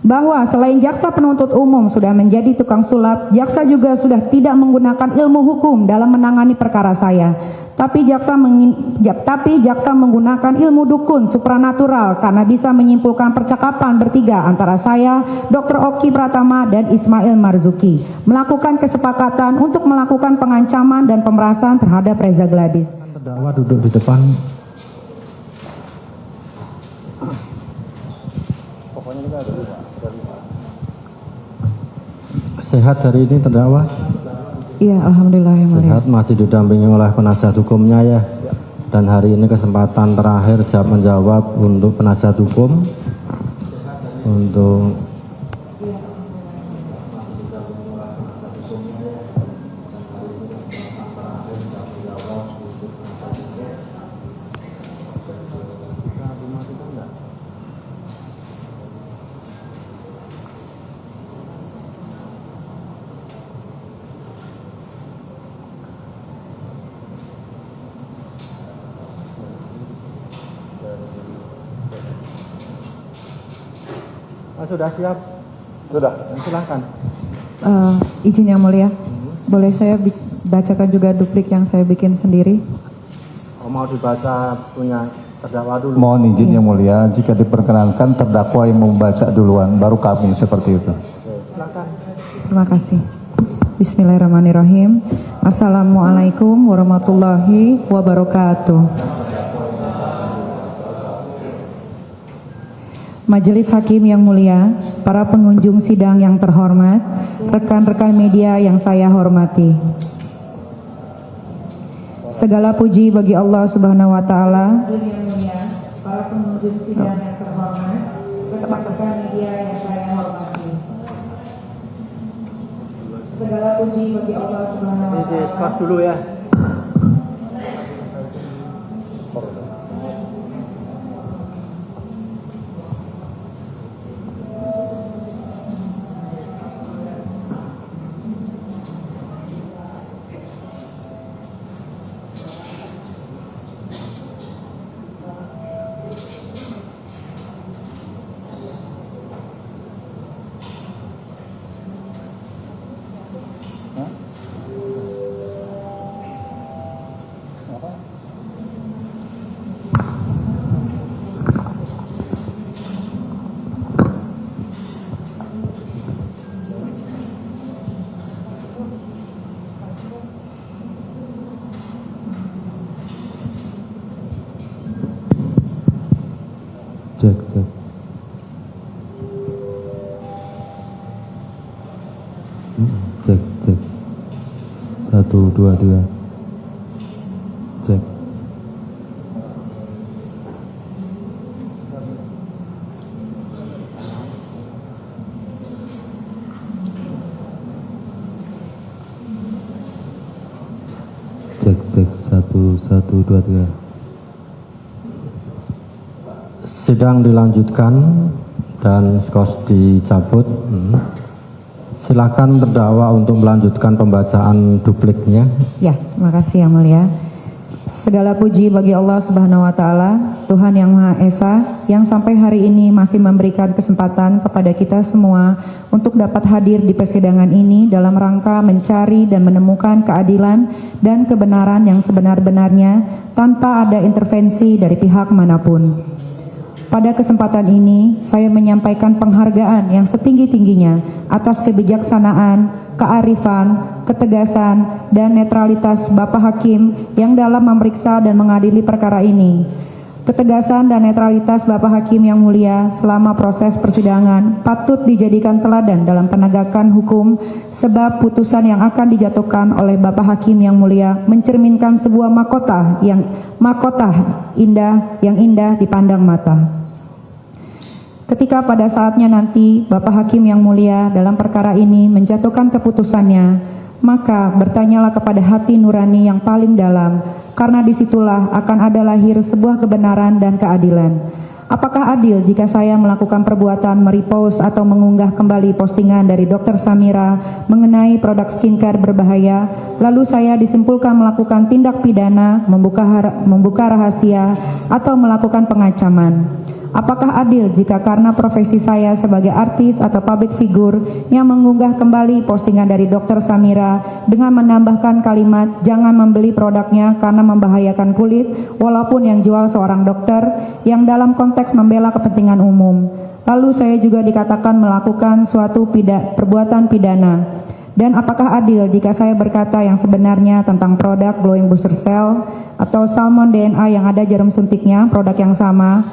bahwa selain jaksa penuntut umum sudah menjadi tukang sulap, jaksa juga sudah tidak menggunakan ilmu hukum dalam menangani perkara saya. Tapi jaksa menggunakan ilmu dukun supranatural karena bisa menyimpulkan percakapan bertiga antara saya, Dr. Oki Pratama, dan Ismail Marzuki, melakukan kesepakatan untuk melakukan pengancaman dan pemerasan terhadap Reza Gladys. Terdakwa duduk di depan. Sehat hari ini terdakwa? Iya, alhamdulillah yang mulia. Sehat, masih didampingi oleh penasihat hukumnya ya. Dan hari ini kesempatan terakhir jawab menjawab untuk penasihat hukum. Untuk sudah siap? Sudah. Silakan. Izin yang mulia, boleh saya bacakan juga duplik yang saya bikin sendiri? Oh, mau dibaca punya terdakwa dulu? Mohon izin yang mulia, jika diperkenankan terdakwa yang membaca duluan, baru kami seperti itu. Silakan. Terima kasih. Bismillahirrahmanirrahim. Assalamualaikum warahmatullahi wabarakatuh. Majelis Hakim yang mulia, para pengunjung sidang yang terhormat, rekan-rekan media yang saya hormati. Segala puji bagi Allah Subhanahu wa taala. Yang mulia, para pengunjung sidang yang terhormat, rekan-rekan media yang saya hormati. Segala puji bagi Allah Subhanahu wa taala. Start dulu ya. Cek. Cek. 1, 2, 2. Cek. Cek. 1, 2, 3. Sidang dilanjutkan dan skos dicabut. Silakan terdakwa untuk melanjutkan pembacaan dupliknya. Ya, terima kasih yang mulia. Segala puji bagi Allah Subhanahu wa taala, Tuhan yang Maha Esa, yang sampai hari ini masih memberikan kesempatan kepada kita semua untuk dapat hadir di persidangan ini dalam rangka mencari dan menemukan keadilan dan kebenaran yang sebenar-benarnya tanpa ada intervensi dari pihak manapun. Pada kesempatan ini, saya menyampaikan penghargaan yang setinggi-tingginya atas kebijaksanaan, kearifan, ketegasan, dan netralitas Bapak Hakim yang dalam memeriksa dan mengadili perkara ini. Ketegasan dan netralitas Bapak Hakim yang mulia selama proses persidangan patut dijadikan teladan dalam penegakan hukum, sebab putusan yang akan dijatuhkan oleh Bapak Hakim yang mulia mencerminkan sebuah mahkota yang indah dipandang mata. Ketika pada saatnya nanti Bapak Hakim yang mulia dalam perkara ini menjatuhkan keputusannya, maka bertanyalah kepada hati nurani yang paling dalam, karena disitulah akan ada lahir sebuah kebenaran dan keadilan. Apakah adil jika saya melakukan perbuatan merepost atau mengunggah kembali postingan dari Dr. Samira mengenai produk skincare berbahaya, lalu saya disimpulkan melakukan tindak pidana, membuka rahasia, atau melakukan pengancaman? Apakah adil jika karena profesi saya sebagai artis atau public figure yang mengunggah kembali postingan dari Dr. Samira dengan menambahkan kalimat jangan membeli produknya karena membahayakan kulit walaupun yang jual seorang dokter yang dalam konteks membela kepentingan umum. Lalu saya juga dikatakan melakukan suatu perbuatan pidana. Dan apakah adil jika saya berkata yang sebenarnya tentang produk Glowing Booster Cell atau Salmon DNA yang ada jarum suntiknya, produk yang sama,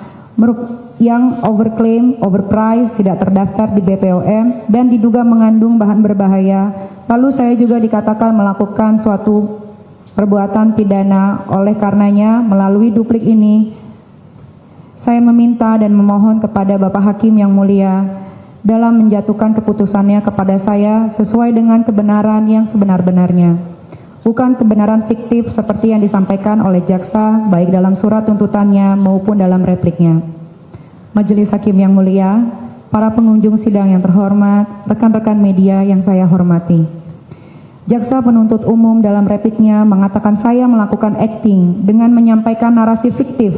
yang overclaim, overpriced, tidak terdaftar di BPOM, dan diduga mengandung bahan berbahaya. Lalu saya juga dikatakan melakukan suatu perbuatan pidana. Oleh karenanya, melalui duplik ini, saya meminta dan memohon kepada Bapak Hakim yang mulia dalam menjatuhkan keputusannya kepada saya sesuai dengan kebenaran yang sebenar-benarnya. Bukan kebenaran fiktif seperti yang disampaikan oleh jaksa baik dalam surat tuntutannya maupun dalam repliknya. Majelis Hakim yang mulia, para pengunjung sidang yang terhormat, rekan-rekan media yang saya hormati. Jaksa penuntut umum dalam repliknya mengatakan saya melakukan acting dengan menyampaikan narasi fiktif.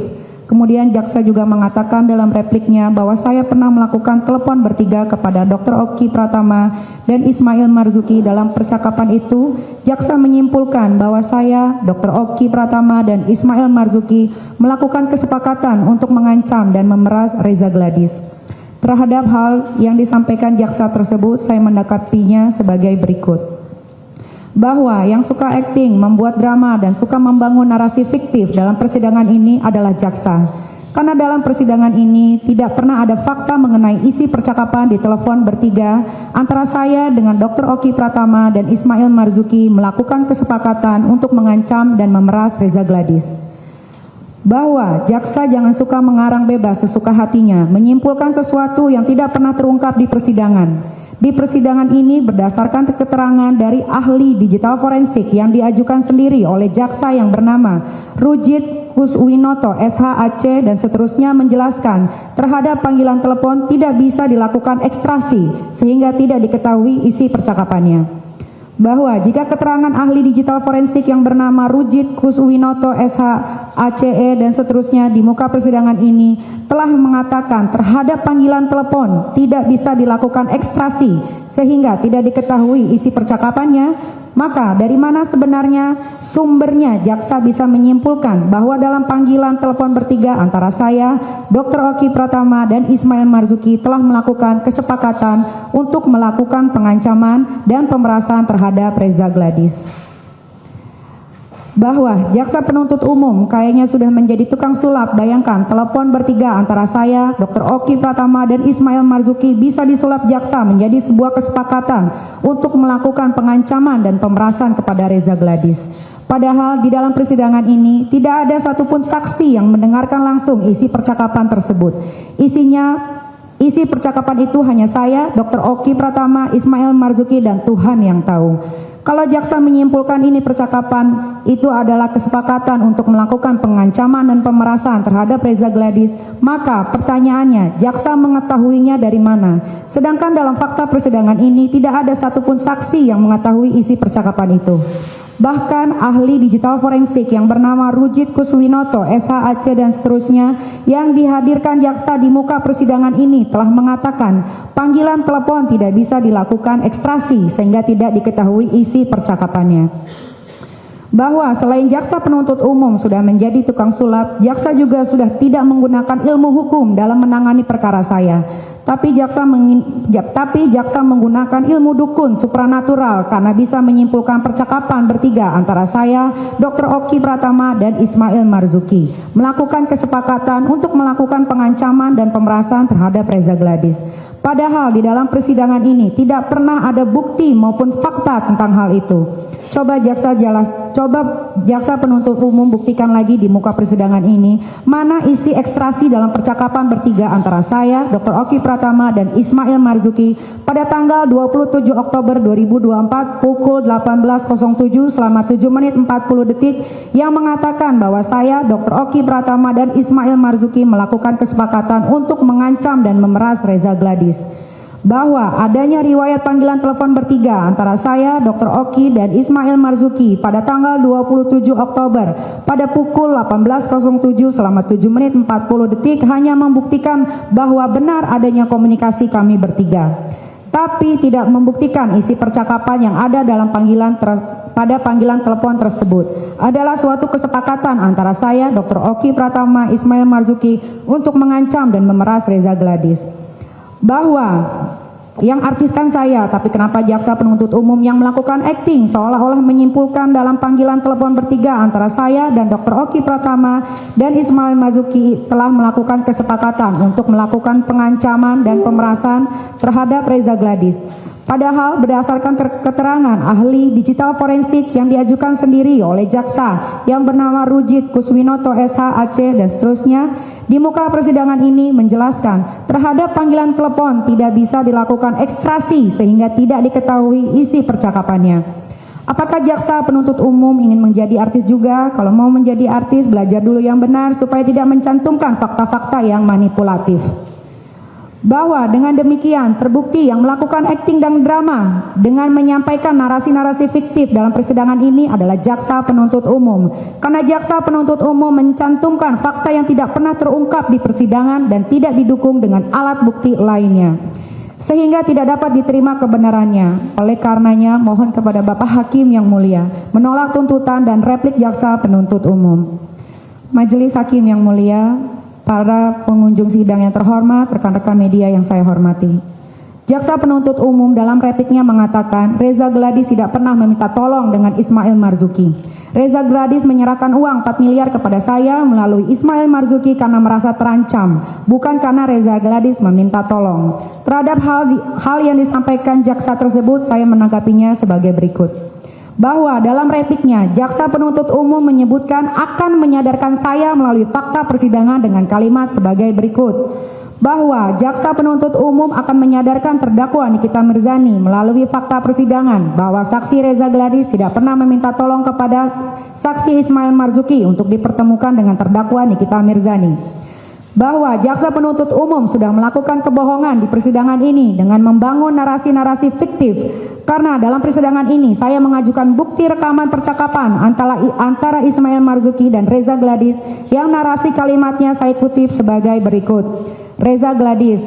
Kemudian jaksa juga mengatakan dalam repliknya bahwa saya pernah melakukan telepon bertiga kepada Dr. Oki Pratama dan Ismail Marzuki. Dalam percakapan itu, jaksa menyimpulkan bahwa saya, Dr. Oki Pratama dan Ismail Marzuki melakukan kesepakatan untuk mengancam dan memeras Reza Gladys. Terhadap hal yang disampaikan jaksa tersebut, saya menanggapinya sebagai berikut. Bahwa yang suka acting, membuat drama, dan suka membangun narasi fiktif dalam persidangan ini adalah jaksa. Karena dalam persidangan ini tidak pernah ada fakta mengenai isi percakapan di telepon bertiga antara saya dengan Dr. Oki Pratama dan Ismail Marzuki melakukan kesepakatan untuk mengancam dan memeras Reza Gladys. Bahwa jaksa jangan suka mengarang bebas sesuka hatinya, menyimpulkan sesuatu yang tidak pernah terungkap di persidangan. Di persidangan ini berdasarkan keterangan dari ahli digital forensik yang diajukan sendiri oleh jaksa yang bernama Rujit Kuswinoto SHAC dan seterusnya menjelaskan terhadap panggilan telepon tidak bisa dilakukan ekstraksi sehingga tidak diketahui isi percakapannya. Bahwa jika keterangan ahli digital forensik yang bernama Rujit Kuswinoto SHACE dan seterusnya di muka persidangan ini telah mengatakan terhadap panggilan telepon tidak bisa dilakukan ekstraksi sehingga tidak diketahui isi percakapannya, maka dari mana sebenarnya sumbernya jaksa bisa menyimpulkan bahwa dalam panggilan telepon bertiga antara saya, Dr. Oki Pratama dan Ismail Marzuki telah melakukan kesepakatan untuk melakukan pengancaman dan pemerasan terhadap Reza Gladys. Bahwa jaksa penuntut umum kayaknya sudah menjadi tukang sulap. Bayangkan telepon bertiga antara saya, Dr. Oki Pratama dan Ismail Marzuki bisa disulap jaksa menjadi sebuah kesepakatan untuk melakukan pengancaman dan pemerasan kepada Reza Gladys. Padahal di dalam persidangan ini tidak ada satupun saksi yang mendengarkan langsung isi percakapan tersebut. Isi percakapan itu hanya saya, Dr. Oki Pratama, Ismail Marzuki, dan Tuhan yang tahu. Kalau jaksa menyimpulkan ini percakapan itu adalah kesepakatan untuk melakukan pengancaman dan pemerasan terhadap Reza Gladys, maka pertanyaannya, jaksa mengetahuinya dari mana? Sedangkan dalam fakta persidangan ini tidak ada satupun saksi yang mengetahui isi percakapan itu. Bahkan ahli digital forensik yang bernama Rujit Kuswinoto, SHAC dan seterusnya yang dihadirkan jaksa di muka persidangan ini telah mengatakan panggilan telepon tidak bisa dilakukan ekstraksi sehingga tidak diketahui isi percakapannya. Bahwa selain jaksa penuntut umum sudah menjadi tukang sulap, jaksa juga sudah tidak menggunakan ilmu hukum dalam menangani perkara saya. Tapi jaksa menggunakan ilmu dukun supranatural karena bisa menyimpulkan percakapan bertiga antara saya, Dr. Oki Pratama, dan Ismail Marzuki melakukan kesepakatan untuk melakukan pengancaman dan pemerasan terhadap Reza Gladys. Padahal di dalam persidangan ini tidak pernah ada bukti maupun fakta tentang hal itu. Coba jaksa penuntut umum buktikan lagi di muka persidangan ini mana isi ekstrasi dalam percakapan bertiga antara saya, Dr. Oki Pratama, dan Ismail Marzuki pada tanggal 27 Oktober 2024 pukul 18.07 selama 7 menit 40 detik yang mengatakan bahwa saya, Dr. Oki Pratama, dan Ismail Marzuki melakukan kesepakatan untuk mengancam dan memeras Reza Gladys. bahwa adanya riwayat panggilan telepon bertiga antara saya, Dr. Oki, dan Ismail Marzuki pada tanggal 27 Oktober pada pukul 18.07 selama 7 menit 40 detik hanya membuktikan bahwa benar adanya komunikasi kami bertiga, tapi tidak membuktikan isi percakapan yang ada dalam pada panggilan telepon tersebut adalah suatu kesepakatan antara saya, Dr. Oki Pratama, Ismail Marzuki untuk mengancam dan memeras Reza Gladys. Bahwa yang artiskan saya, tapi kenapa jaksa penuntut umum yang melakukan acting seolah-olah menyimpulkan dalam panggilan telepon bertiga antara saya dan Dr. Oki Pratama dan Ismail Marzuki telah melakukan kesepakatan untuk melakukan pengancaman dan pemerasan terhadap Reza Gladys. Padahal berdasarkan keterangan ahli digital forensik yang diajukan sendiri oleh jaksa yang bernama Rujit Kuswinoto SH Aceh dan seterusnya, di muka persidangan ini menjelaskan terhadap panggilan telepon tidak bisa dilakukan ekstraksi sehingga tidak diketahui isi percakapannya. Apakah jaksa penuntut umum ingin menjadi artis juga? Kalau mau menjadi artis, belajar dulu yang benar supaya tidak mencantumkan fakta-fakta yang manipulatif. Bahwa dengan demikian terbukti yang melakukan akting dan drama dengan menyampaikan narasi-narasi fiktif dalam persidangan ini adalah jaksa penuntut umum, karena jaksa penuntut umum mencantumkan fakta yang tidak pernah terungkap di persidangan dan tidak didukung dengan alat bukti lainnya, sehingga tidak dapat diterima kebenarannya. Oleh karenanya mohon kepada Bapak Hakim yang mulia menolak tuntutan dan replik jaksa penuntut umum. Majelis Hakim yang mulia, para pengunjung sidang yang terhormat, rekan-rekan media yang saya hormati. Jaksa penuntut umum dalam repliknya mengatakan Reza Gladys tidak pernah meminta tolong dengan Ismail Marzuki. Reza Gladys menyerahkan uang 4 miliar kepada saya melalui Ismail Marzuki karena merasa terancam, bukan karena Reza Gladys meminta tolong. Terhadap hal yang disampaikan jaksa tersebut, saya menanggapinya sebagai berikut. Bahwa dalam repliknya, jaksa penuntut umum menyebutkan akan menyadarkan saya melalui fakta persidangan dengan kalimat sebagai berikut. Bahwa jaksa penuntut umum akan menyadarkan terdakwa Nikita Mirzani melalui fakta persidangan bahwa saksi Reza Gladys tidak pernah meminta tolong kepada saksi Ismail Marzuki untuk dipertemukan dengan terdakwa Nikita Mirzani. Bahwa jaksa penuntut umum sudah melakukan kebohongan di persidangan ini dengan membangun narasi-narasi fiktif, karena dalam persidangan ini saya mengajukan bukti rekaman percakapan antara Ismail Marzuki dan Reza Gladys yang narasi kalimatnya saya kutip sebagai berikut. Reza Gladys,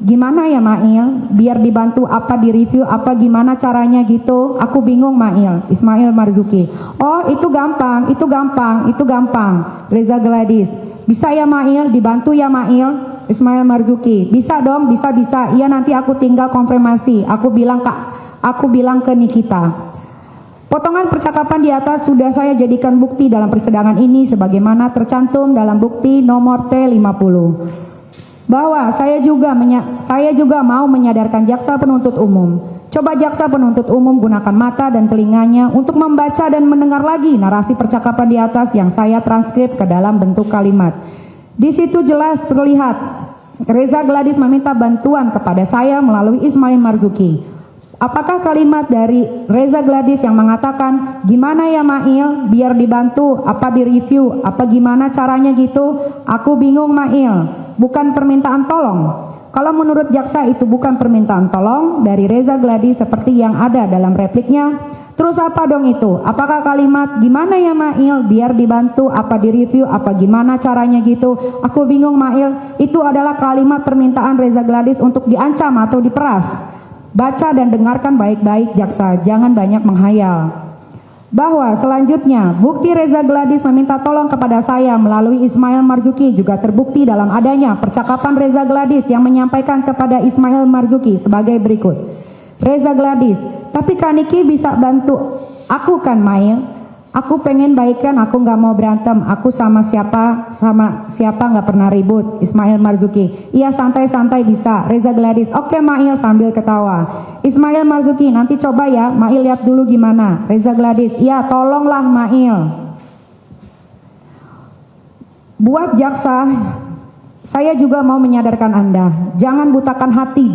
gimana ya Mail? Biar dibantu apa direview apa gimana caranya gitu? Aku bingung Mail. Ismail Marzuki, oh itu gampang, itu gampang, itu gampang. Reza Gladys, bisa ya Mail, dibantu ya Mail. Ismail Marzuki, bisa dong, bisa. Iya nanti aku tinggal konfirmasi. Aku bilang ke Nikita. Potongan percakapan di atas sudah saya jadikan bukti dalam persidangan ini sebagaimana tercantum dalam bukti nomor T50. Bahwa saya juga mau menyadarkan jaksa penuntut umum. Coba jaksa penuntut umum gunakan mata dan telinganya untuk membaca dan mendengar lagi narasi percakapan di atas yang saya transkrip ke dalam bentuk kalimat. Di situ jelas terlihat Reza Gladys meminta bantuan kepada saya melalui Ismail Marzuki. Apakah kalimat dari Reza Gladys yang mengatakan gimana ya Mail, biar dibantu apa direview apa gimana caranya gitu? Aku bingung Mail. Bukan permintaan tolong. Kalau menurut jaksa itu bukan permintaan tolong dari Reza Gladys seperti yang ada dalam repliknya, terus apa dong itu? Apakah kalimat gimana ya Mail, biar dibantu apa direview apa gimana caranya gitu? Aku bingung Mail, itu adalah kalimat permintaan Reza Gladys untuk diancam atau diperas. Baca dan dengarkan baik-baik jaksa, jangan banyak menghayal. Bahwa selanjutnya bukti Reza Gladys meminta tolong kepada saya melalui Ismail Marzuki juga terbukti dalam adanya percakapan Reza Gladys yang menyampaikan kepada Ismail Marzuki sebagai berikut. Reza Gladys, tapi Kak Niki bisa bantu aku kan Mail? Aku pengen baikan, aku nggak mau berantem, aku sama siapa nggak pernah ribut. Ismail Marzuki, iya santai-santai bisa. Reza Gladys, oke Mail sambil ketawa. Ismail Marzuki, nanti coba ya, Mail lihat dulu gimana. Reza Gladys, iya tolonglah Mail. Buat jaksa, saya juga mau menyadarkan Anda, jangan butakan hati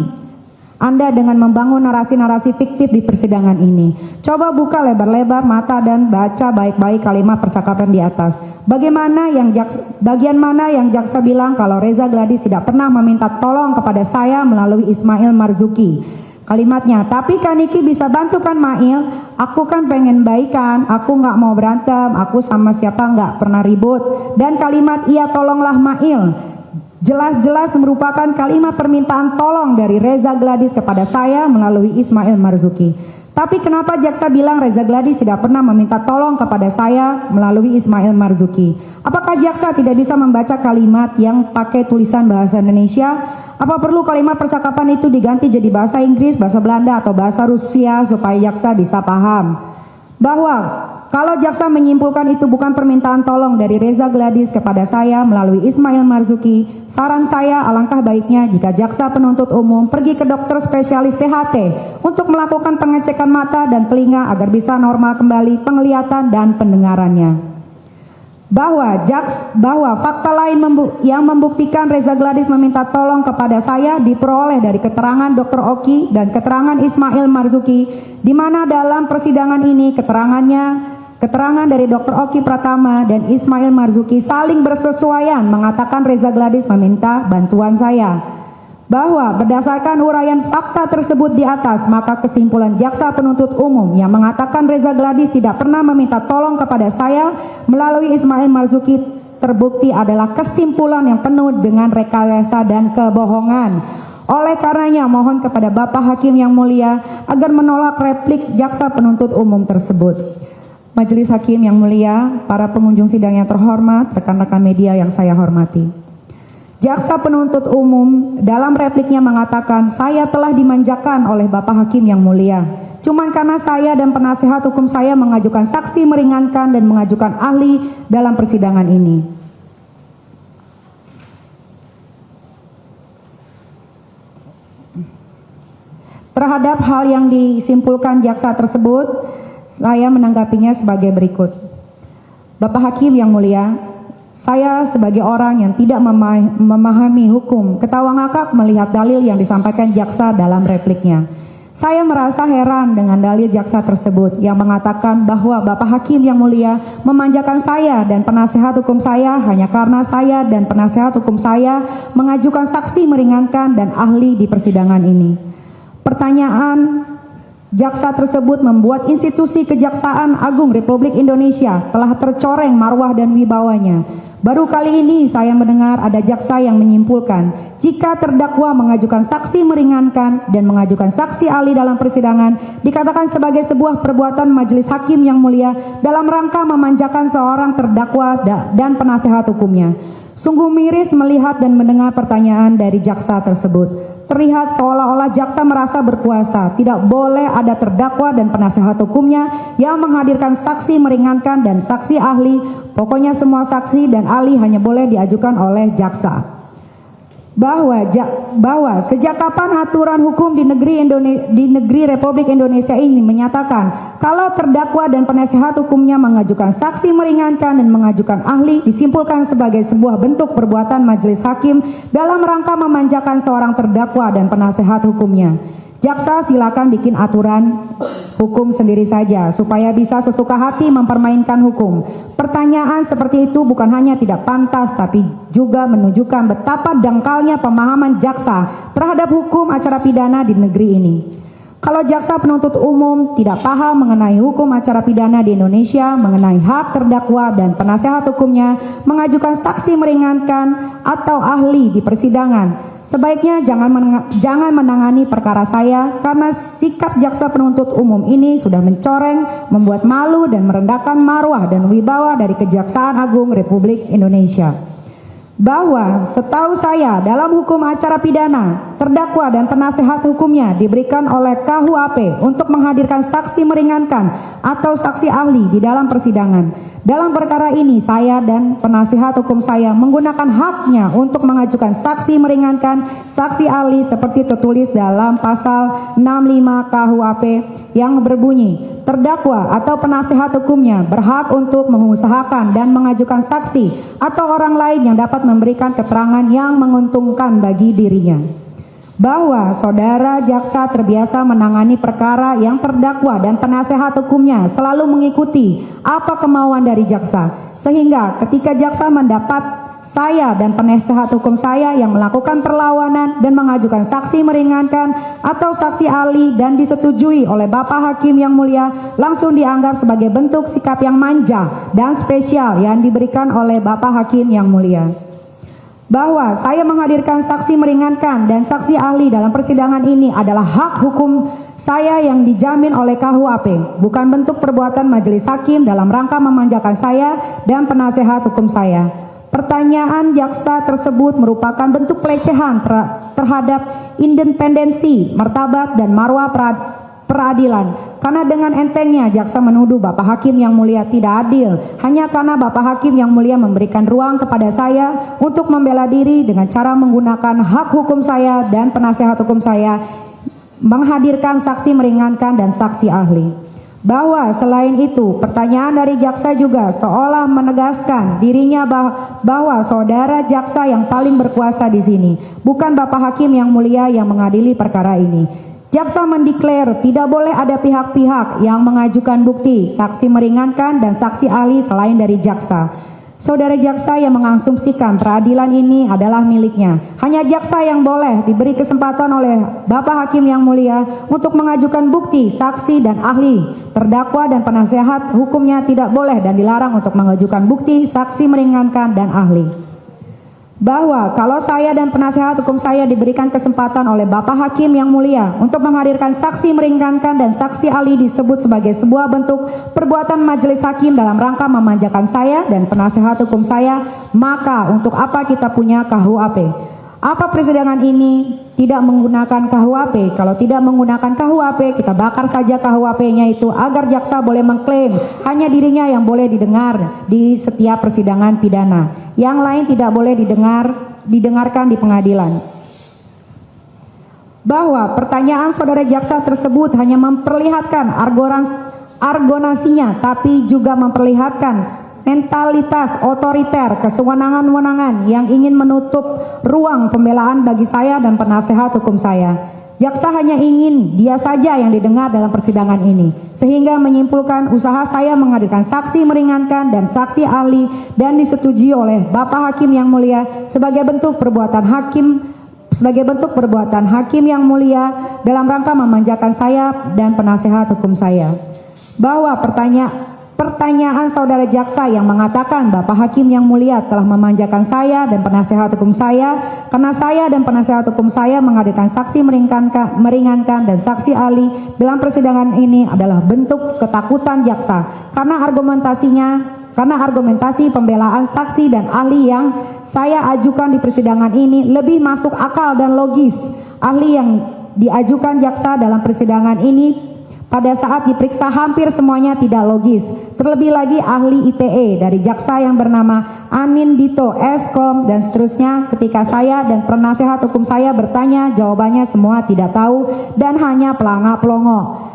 Anda dengan membangun narasi-narasi fiktif di persidangan ini. Coba buka lebar-lebar mata dan baca baik-baik kalimat percakapan di atas. Bagian mana yang jaksa bilang kalau Reza Gladys tidak pernah meminta tolong kepada saya melalui Ismail Marzuki. Kalimatnya, tapi Kaniki bisa bantu kan Mail? Aku kan pengen baikan, aku nggak mau berantem, aku sama siapa nggak pernah ribut. Dan kalimat iya tolonglah Mail jelas-jelas merupakan kalimat permintaan tolong dari Reza Gladys kepada saya melalui Ismail Marzuki. Tapi kenapa jaksa bilang Reza Gladys tidak pernah meminta tolong kepada saya melalui Ismail Marzuki? Apakah jaksa tidak bisa membaca kalimat yang pakai tulisan bahasa Indonesia? Apa perlu kalimat percakapan itu diganti jadi bahasa Inggris, bahasa Belanda, atau bahasa Rusia supaya jaksa bisa paham? Bahwa kalau jaksa menyimpulkan itu bukan permintaan tolong dari Reza Gladys kepada saya melalui Ismail Marzuki, saran saya alangkah baiknya jika jaksa penuntut umum pergi ke dokter spesialis THT untuk melakukan pengecekan mata dan telinga agar bisa normal kembali penglihatan dan pendengarannya. Bahwa fakta lain yang membuktikan Reza Gladys meminta tolong kepada saya diperoleh dari keterangan Dr. Oki dan keterangan Ismail Marzuki, di mana dalam persidangan ini keterangan dari Dr. Oki Pratama dan Ismail Marzuki saling bersesuaian mengatakan Reza Gladys meminta bantuan saya. Bahwa berdasarkan uraian fakta tersebut di atas, maka kesimpulan jaksa penuntut umum yang mengatakan Reza Gladys tidak pernah meminta tolong kepada saya melalui Ismail Marzuki terbukti adalah kesimpulan yang penuh dengan rekayasa dan kebohongan. Oleh karenanya mohon kepada Bapak Hakim yang mulia agar menolak replik jaksa penuntut umum tersebut. Majelis Hakim yang mulia, para pengunjung sidang yang terhormat, rekan-rekan media yang saya hormati. Jaksa penuntut umum dalam repliknya mengatakan, saya telah dimanjakan oleh Bapak Hakim yang mulia. Cuman karena saya dan penasihat hukum saya mengajukan saksi meringankan dan mengajukan ahli dalam persidangan ini. Terhadap hal yang disimpulkan jaksa tersebut, saya menanggapinya sebagai berikut. Bapak Hakim yang mulia, saya sebagai orang yang tidak memahami hukum ketawa ngakak melihat dalil yang disampaikan jaksa dalam repliknya. Saya merasa heran dengan dalil jaksa tersebut yang mengatakan bahwa Bapak Hakim yang mulia memanjakan saya dan penasihat hukum saya hanya karena saya dan penasihat hukum saya mengajukan saksi meringankan dan ahli di persidangan ini. Pertanyaan jaksa tersebut membuat institusi Kejaksaan Agung Republik Indonesia telah tercoreng marwah dan wibawanya. Baru kali ini saya mendengar ada jaksa yang menyimpulkan jika terdakwa mengajukan saksi meringankan dan mengajukan saksi ahli dalam persidangan dikatakan sebagai sebuah perbuatan majelis hakim yang mulia dalam rangka memanjakan seorang terdakwa dan penasihat hukumnya. Sungguh miris melihat dan mendengar pertanyaan dari jaksa tersebut. Terlihat seolah-olah jaksa merasa berkuasa, tidak boleh ada terdakwa dan penasihat hukumnya yang menghadirkan saksi meringankan dan saksi ahli. Pokoknya semua saksi dan ahli hanya boleh diajukan oleh jaksa. Bahwa sejak kapan aturan hukum di negeri Republik Indonesia ini menyatakan kalau terdakwa dan penasihat hukumnya mengajukan saksi meringankan dan mengajukan ahli disimpulkan sebagai sebuah bentuk perbuatan majelis hakim dalam rangka memanjakan seorang terdakwa dan penasihat hukumnya. Jaksa silakan bikin aturan hukum sendiri saja supaya bisa sesuka hati mempermainkan hukum. Pertanyaan seperti itu bukan hanya tidak pantas tapi juga menunjukkan betapa dangkalnya pemahaman jaksa terhadap hukum acara pidana di negeri ini. Kalau jaksa penuntut umum tidak paham mengenai hukum acara pidana di Indonesia, mengenai hak terdakwa dan penasihat hukumnya mengajukan saksi meringankan atau ahli di persidangan, sebaiknya jangan menangani perkara saya karena sikap jaksa penuntut umum ini sudah mencoreng, membuat malu dan merendahkan marwah dan wibawa dari Kejaksaan Agung Republik Indonesia. Bahwa setahu saya dalam hukum acara pidana, terdakwa dan penasihat hukumnya diberikan oleh KUHP untuk menghadirkan saksi meringankan atau saksi ahli di dalam persidangan. Dalam perkara ini saya dan penasihat hukum saya menggunakan haknya untuk mengajukan saksi meringankan, saksi ahli seperti tertulis dalam pasal 65 KUHP yang berbunyi, terdakwa atau penasihat hukumnya berhak untuk mengusahakan dan mengajukan saksi atau orang lain yang dapat memberikan keterangan yang menguntungkan bagi dirinya. bahwa saudara jaksa terbiasa menangani perkara yang terdakwa dan penasehat hukumnya selalu mengikuti apa kemauan dari jaksa, sehingga ketika jaksa mendapat saya dan penasehat hukum saya yang melakukan perlawanan dan mengajukan saksi meringankan atau saksi ahli dan disetujui oleh Bapak Hakim yang mulia, langsung dianggap sebagai bentuk sikap yang manja dan spesial yang diberikan oleh Bapak Hakim yang mulia. Bahwa saya menghadirkan saksi meringankan dan saksi ahli dalam persidangan ini adalah hak hukum saya yang dijamin oleh KUHP, bukan bentuk perbuatan majelis hakim dalam rangka memanjakan saya dan penasehat hukum saya. Pertanyaan jaksa tersebut merupakan bentuk pelecehan terhadap independensi, martabat, dan marwah peradilan. Karena dengan entengnya jaksa menuduh Bapak Hakim yang mulia tidak adil, hanya karena Bapak Hakim yang mulia memberikan ruang kepada saya untuk membela diri dengan cara menggunakan hak hukum saya dan penasehat hukum saya menghadirkan saksi meringankan dan saksi ahli. Bahwa selain itu, pertanyaan dari jaksa juga seolah menegaskan dirinya bahwa saudara jaksa yang paling berkuasa di sini, bukan Bapak Hakim yang mulia yang mengadili perkara ini. Jaksa mendeklar tidak boleh ada pihak-pihak yang mengajukan bukti, saksi meringankan dan saksi ahli selain dari jaksa. Saudara jaksa yang mengasumsikan peradilan ini adalah miliknya. Hanya jaksa yang boleh diberi kesempatan oleh Bapak Hakim yang mulia untuk mengajukan bukti, saksi dan ahli. Terdakwa dan penasehat hukumnya tidak boleh dan dilarang untuk mengajukan bukti, saksi meringankan dan ahli. Bahwa kalau saya dan penasehat hukum saya diberikan kesempatan oleh Bapak Hakim yang mulia untuk menghadirkan saksi meringankan dan saksi ahli disebut sebagai sebuah bentuk perbuatan majelis hakim dalam rangka memanjakan saya dan penasehat hukum saya, maka untuk apa kita punya KUHP? Apa persidangan ini tidak menggunakan KUHP? Kalau tidak menggunakan KUHP, kita bakar saja KUHP-nya itu agar jaksa boleh mengklaim hanya dirinya yang boleh didengar di setiap persidangan pidana. Yang lain tidak boleh didengarkan di pengadilan. Bahwa pertanyaan saudara jaksa tersebut hanya memperlihatkan argonasinya, tapi juga memperlihatkan mentalitas otoriter, kesewenangan-wenangan yang ingin menutup ruang pembelaan bagi saya dan penasehat hukum saya. Jaksa hanya ingin dia saja yang didengar dalam persidangan ini, sehingga menyimpulkan usaha saya menghadirkan saksi meringankan dan saksi ahli dan disetujui oleh Bapak Hakim yang mulia sebagai bentuk perbuatan hakim yang mulia dalam rangka memanjakan saya dan penasehat hukum saya. Bahwa pertanyaan saudara jaksa yang mengatakan Bapak Hakim yang mulia telah memanjakan saya dan penasehat hukum saya karena saya dan penasehat hukum saya menghadirkan saksi meringankan dan saksi ahli dalam persidangan ini adalah bentuk ketakutan jaksa karena argumentasi pembelaan saksi dan ahli yang saya ajukan di persidangan ini lebih masuk akal dan logis. Ahli yang diajukan jaksa dalam persidangan ini pada saat diperiksa hampir semuanya tidak logis. Terlebih lagi ahli ITE dari jaksa yang bernama Anin Dito Eskom dan seterusnya, ketika saya dan penasehat hukum saya bertanya, jawabannya semua tidak tahu dan hanya pelanga-pelongo.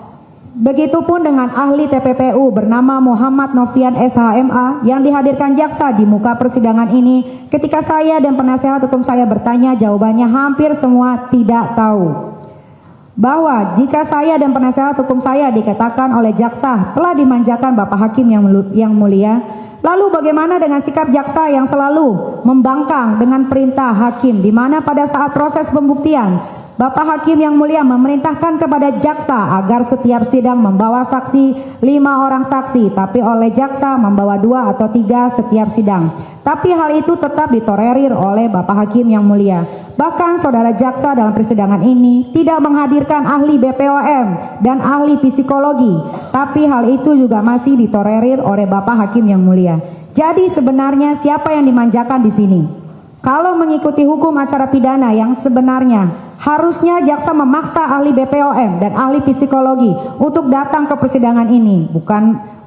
Begitupun dengan ahli TPPU bernama Muhammad Novian SHMA yang dihadirkan jaksa di muka persidangan ini. Ketika saya dan penasehat hukum saya bertanya, jawabannya hampir semua tidak tahu. Bahwa jika saya dan penasehat hukum saya dikatakan oleh jaksa telah dimanjakan Bapak Hakim yang mulia, lalu bagaimana dengan sikap jaksa yang selalu membangkang dengan perintah hakim, di mana pada saat proses pembuktian Bapak Hakim yang mulia memerintahkan kepada jaksa agar setiap sidang membawa saksi 5 orang saksi, tapi oleh jaksa membawa 2 atau 3 setiap sidang. Tapi hal itu tetap ditolerir oleh Bapak Hakim yang mulia. Bahkan saudara jaksa dalam persidangan ini tidak menghadirkan ahli BPOM dan ahli psikologi, tapi hal itu juga masih ditolerir oleh Bapak Hakim yang mulia. Jadi sebenarnya siapa yang dimanjakan di sini? Kalau mengikuti hukum acara pidana yang sebenarnya, harusnya jaksa memaksa ahli BPOM dan ahli psikologi untuk datang ke persidangan ini,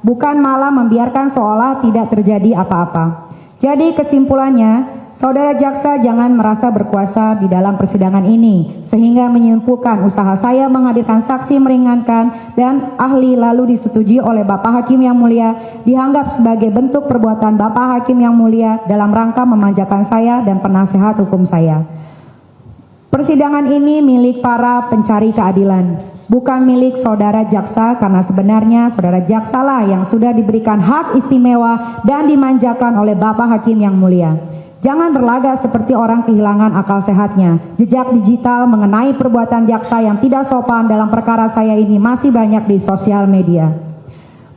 bukan malah membiarkan seolah tidak terjadi apa-apa. Jadi kesimpulannya, saudara jaksa jangan merasa berkuasa di dalam persidangan ini, sehingga menyimpulkan usaha saya menghadirkan saksi meringankan dan ahli lalu disetujui oleh Bapak Hakim yang mulia, dianggap sebagai bentuk perbuatan Bapak Hakim yang mulia dalam rangka memanjakan saya dan penasehat hukum saya. Persidangan ini milik para pencari keadilan, bukan milik saudara jaksa, karena sebenarnya saudara jaksa lah yang sudah diberikan hak istimewa dan dimanjakan oleh Bapak Hakim yang mulia. Jangan berlagak seperti orang kehilangan akal sehatnya. Jejak digital mengenai perbuatan jaksa yang tidak sopan dalam perkara saya ini masih banyak di sosial media.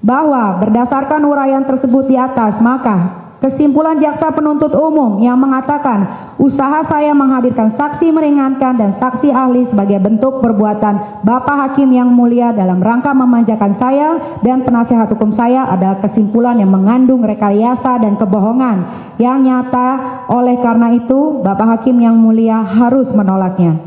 Bahwa berdasarkan uraian tersebut di atas, maka kesimpulan jaksa penuntut umum yang mengatakan usaha saya menghadirkan saksi meringankan dan saksi ahli sebagai bentuk perbuatan Bapak Hakim yang mulia dalam rangka memanjakan saya dan penasihat hukum saya adalah kesimpulan yang mengandung rekayasa dan kebohongan yang nyata. Oleh karena itu, Bapak Hakim yang mulia harus menolaknya.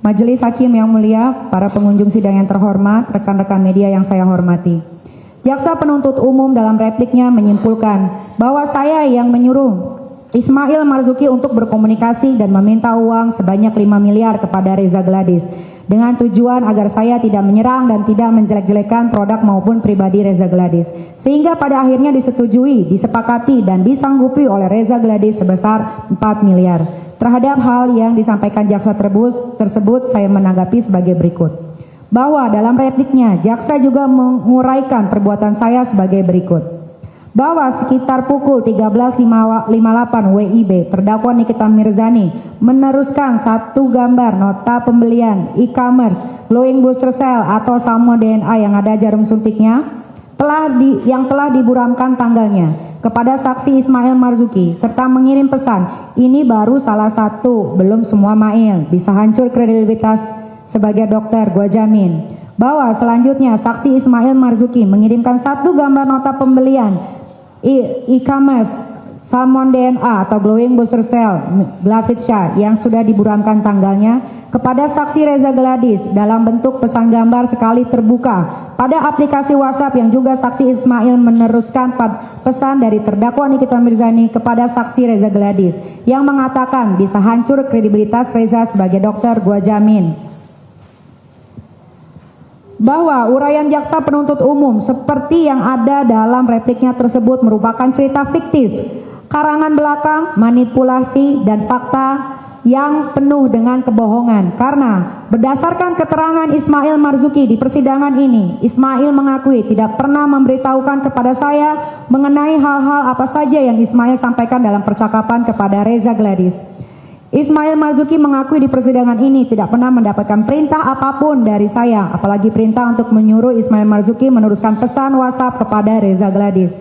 Majelis Hakim yang mulia, para pengunjung sidang yang terhormat, rekan-rekan media yang saya hormati. Jaksa penuntut umum dalam repliknya menyimpulkan bahwa saya yang menyuruh Ismail Marzuki untuk berkomunikasi dan meminta uang sebanyak 5 miliar kepada Reza Gladys dengan tujuan agar saya tidak menyerang dan tidak menjelek-jelekan produk maupun pribadi Reza Gladys, sehingga pada akhirnya disetujui, disepakati dan disanggupi oleh Reza Gladys sebesar 4 miliar. Terhadap hal yang disampaikan jaksa tersebut saya menanggapi sebagai berikut. Bahwa dalam repliknya jaksa juga menguraikan perbuatan saya sebagai berikut. Bahwa sekitar pukul 13.58 WIB terdakwa Nikita Mirzani meneruskan satu gambar nota pembelian e-commerce glowing booster cell atau salmo DNA yang ada jarum suntiknya yang telah diburamkan tanggalnya kepada saksi Ismail Marzuki serta mengirim pesan, ini baru salah satu, belum semua mail, bisa hancur kredibilitas sebagai dokter, gua jamin. Bahwa selanjutnya saksi Ismail Marzuki mengirimkan satu gambar nota pembelian e-commerce salmon DNA atau glowing booster cell Glavitsha yang sudah diburamkan tanggalnya kepada saksi Reza Gladys dalam bentuk pesan gambar sekali terbuka pada aplikasi WhatsApp yang juga saksi Ismail meneruskan pesan dari terdakwa Nikita Mirzani kepada saksi Reza Gladys yang mengatakan bisa hancur kredibilitas Reza sebagai dokter, gua jamin. Bahwa uraian jaksa penuntut umum seperti yang ada dalam repliknya tersebut merupakan cerita fiktif, karangan belakang, manipulasi, dan fakta yang penuh dengan kebohongan. Karena berdasarkan keterangan Ismail Marzuki di persidangan ini, Ismail mengakui tidak pernah memberitahukan kepada saya mengenai hal-hal apa saja yang Ismail sampaikan dalam percakapan kepada Reza Gladys. Ismail Marzuki mengakui di persidangan ini tidak pernah mendapatkan perintah apapun dari saya, apalagi perintah untuk menyuruh Ismail Marzuki meneruskan pesan WhatsApp kepada Reza Gladys.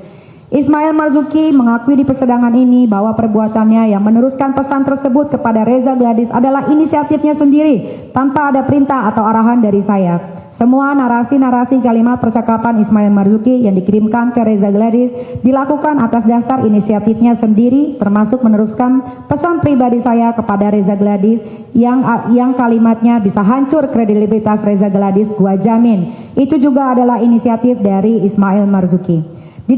Ismail Marzuki mengakui di persidangan ini bahwa perbuatannya yang meneruskan pesan tersebut kepada Reza Gladys adalah inisiatifnya sendiri tanpa ada perintah atau arahan dari saya. Semua narasi-narasi kalimat percakapan Ismail Marzuki yang dikirimkan ke Reza Gladys dilakukan atas dasar inisiatifnya sendiri, termasuk meneruskan pesan pribadi saya kepada Reza Gladys yang kalimatnya bisa hancur kredibilitas Reza Gladys, gua jamin. Itu juga adalah inisiatif dari Ismail Marzuki. Di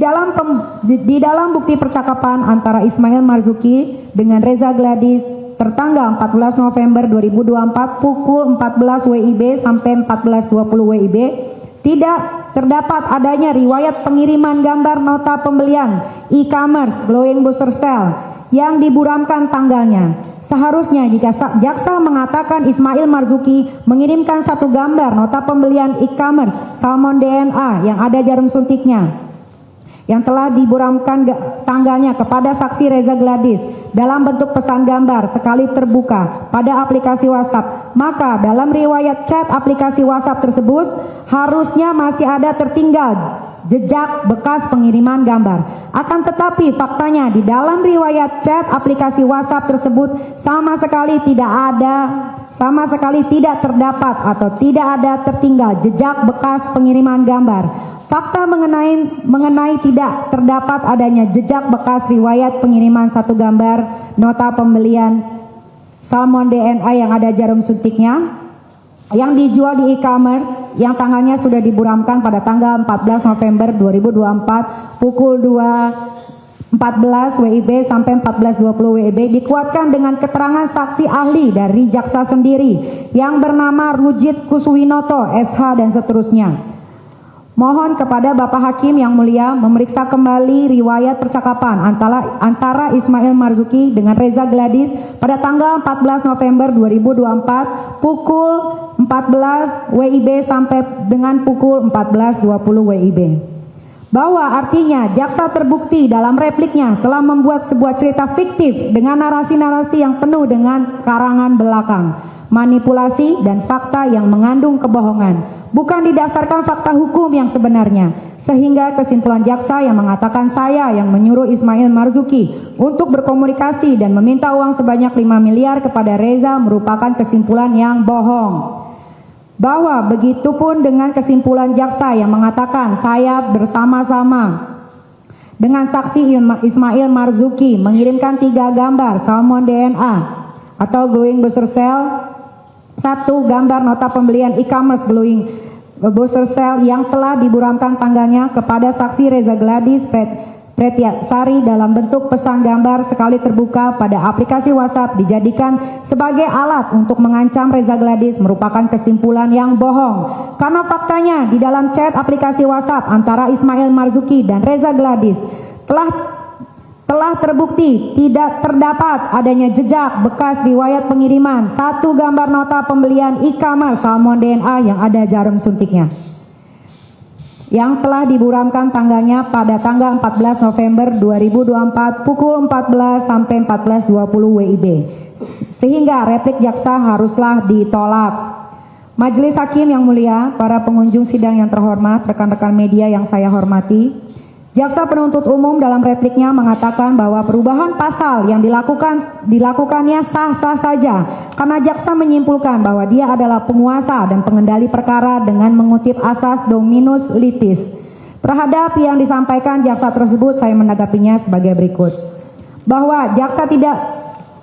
dalam bukti percakapan antara Ismail Marzuki dengan Reza Gladys tertanggal 14 November 2024 pukul 14 WIB sampai 14.20 WIB tidak terdapat adanya riwayat pengiriman gambar nota pembelian e-commerce glowing booster cell yang diburamkan tanggalnya. Seharusnya jika jaksa mengatakan Ismail Marzuki mengirimkan satu gambar nota pembelian e-commerce salmon DNA yang ada jarum suntiknya yang telah diburamkan tanggalnya kepada saksi Reza Gladys dalam bentuk pesan gambar sekali terbuka pada aplikasi WhatsApp, maka dalam riwayat chat aplikasi WhatsApp tersebut harusnya masih ada tertinggal jejak bekas pengiriman gambar. Akan tetapi faktanya di dalam riwayat chat aplikasi WhatsApp tersebut sama sekali tidak terdapat atau tidak ada tertinggal jejak bekas pengiriman gambar. Fakta mengenai tidak terdapat adanya jejak bekas riwayat pengiriman satu gambar nota pembelian salmon DNA yang ada jarum suntiknya yang dijual di e-commerce yang tanggalnya sudah diburamkan pada tanggal 14 November 2024 pukul 2.14 WIB sampai 14.20 WIB dikuatkan dengan keterangan saksi ahli dari jaksa sendiri yang bernama Rujit Kuswinoto SH dan seterusnya. Mohon kepada Bapak Hakim yang mulia memeriksa kembali riwayat percakapan antara Ismail Marzuki dengan Reza Gladys pada tanggal 14 November 2024 pukul 14 WIB sampai dengan pukul 14.20 WIB. Bahwa artinya jaksa terbukti dalam repliknya telah membuat sebuah cerita fiktif dengan narasi-narasi yang penuh dengan karangan belakang, manipulasi dan fakta yang mengandung kebohongan, bukan didasarkan fakta hukum yang sebenarnya, sehingga kesimpulan jaksa yang mengatakan saya yang menyuruh Ismail Marzuki untuk berkomunikasi dan meminta uang sebanyak 5 miliar kepada Reza merupakan kesimpulan yang bohong. Bahwa begitupun dengan kesimpulan jaksa yang mengatakan saya bersama-sama dengan saksi Ismail Marzuki mengirimkan 3 gambar salmon DNA atau glowing buzzer cell, 1 gambar nota pembelian e-commerce glowing buzzer cell yang telah diburamkan tanggalnya kepada saksi Reza Gladys Pretiasari dalam bentuk pesan gambar sekali terbuka pada aplikasi WhatsApp dijadikan sebagai alat untuk mengancam Reza Gladys merupakan kesimpulan yang bohong. Karena faktanya di dalam chat aplikasi WhatsApp antara Ismail Marzuki dan Reza Gladys telah terbukti tidak terdapat adanya jejak bekas riwayat pengiriman 1 gambar nota pembelian e-commerce salmon DNA yang ada jarum suntiknya yang telah diburamkan tanggalnya pada tanggal 14 November 2024 pukul 14 sampai 14.20 WIB, sehingga replik jaksa haruslah ditolak. Majelis Hakim yang mulia, para pengunjung sidang yang terhormat, rekan-rekan media yang saya hormati, jaksa penuntut umum dalam repliknya mengatakan bahwa perubahan pasal yang dilakukannya sah-sah saja karena jaksa menyimpulkan bahwa dia adalah penguasa dan pengendali perkara dengan mengutip asas dominus litis. Terhadap yang disampaikan jaksa tersebut saya menanggapinya sebagai berikut. Bahwa jaksa tidak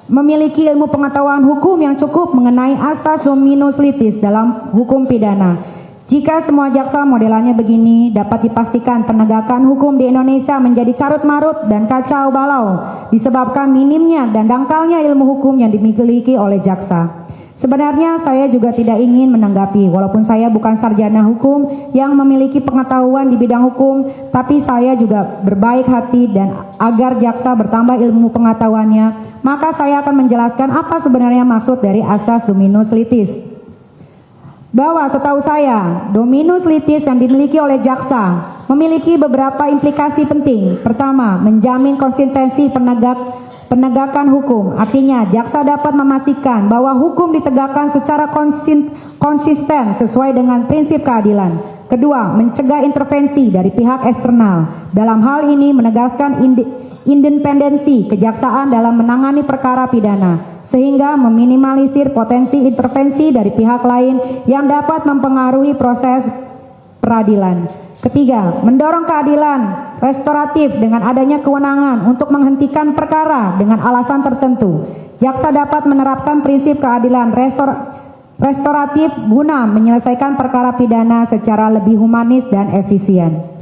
memiliki ilmu pengetahuan hukum yang cukup mengenai asas dominus litis dalam hukum pidana. Jika semua jaksa modelannya begini, dapat dipastikan penegakan hukum di Indonesia menjadi carut-marut dan kacau balau disebabkan minimnya dan dangkalnya ilmu hukum yang dimiliki oleh jaksa. Sebenarnya saya juga tidak ingin menanggapi, walaupun saya bukan sarjana hukum yang memiliki pengetahuan di bidang hukum, tapi saya juga berbaik hati dan agar jaksa bertambah ilmu pengetahuannya, maka saya akan menjelaskan apa sebenarnya maksud dari asas dominus litis. Bahwa setahu saya, dominus litis yang dimiliki oleh jaksa memiliki beberapa implikasi penting. Pertama, menjamin konsistensi penegakan hukum. Artinya, jaksa dapat memastikan bahwa hukum ditegakkan secara konsisten sesuai dengan prinsip keadilan. Kedua, mencegah intervensi dari pihak eksternal. Dalam hal ini menegaskan independensi kejaksaan dalam menangani perkara pidana, sehingga meminimalisir potensi intervensi dari pihak lain yang dapat mempengaruhi proses peradilan. Ketiga, mendorong keadilan restoratif dengan adanya kewenangan untuk menghentikan perkara dengan alasan tertentu. Jaksa dapat menerapkan prinsip keadilan restoratif guna menyelesaikan perkara pidana secara lebih humanis dan efisien.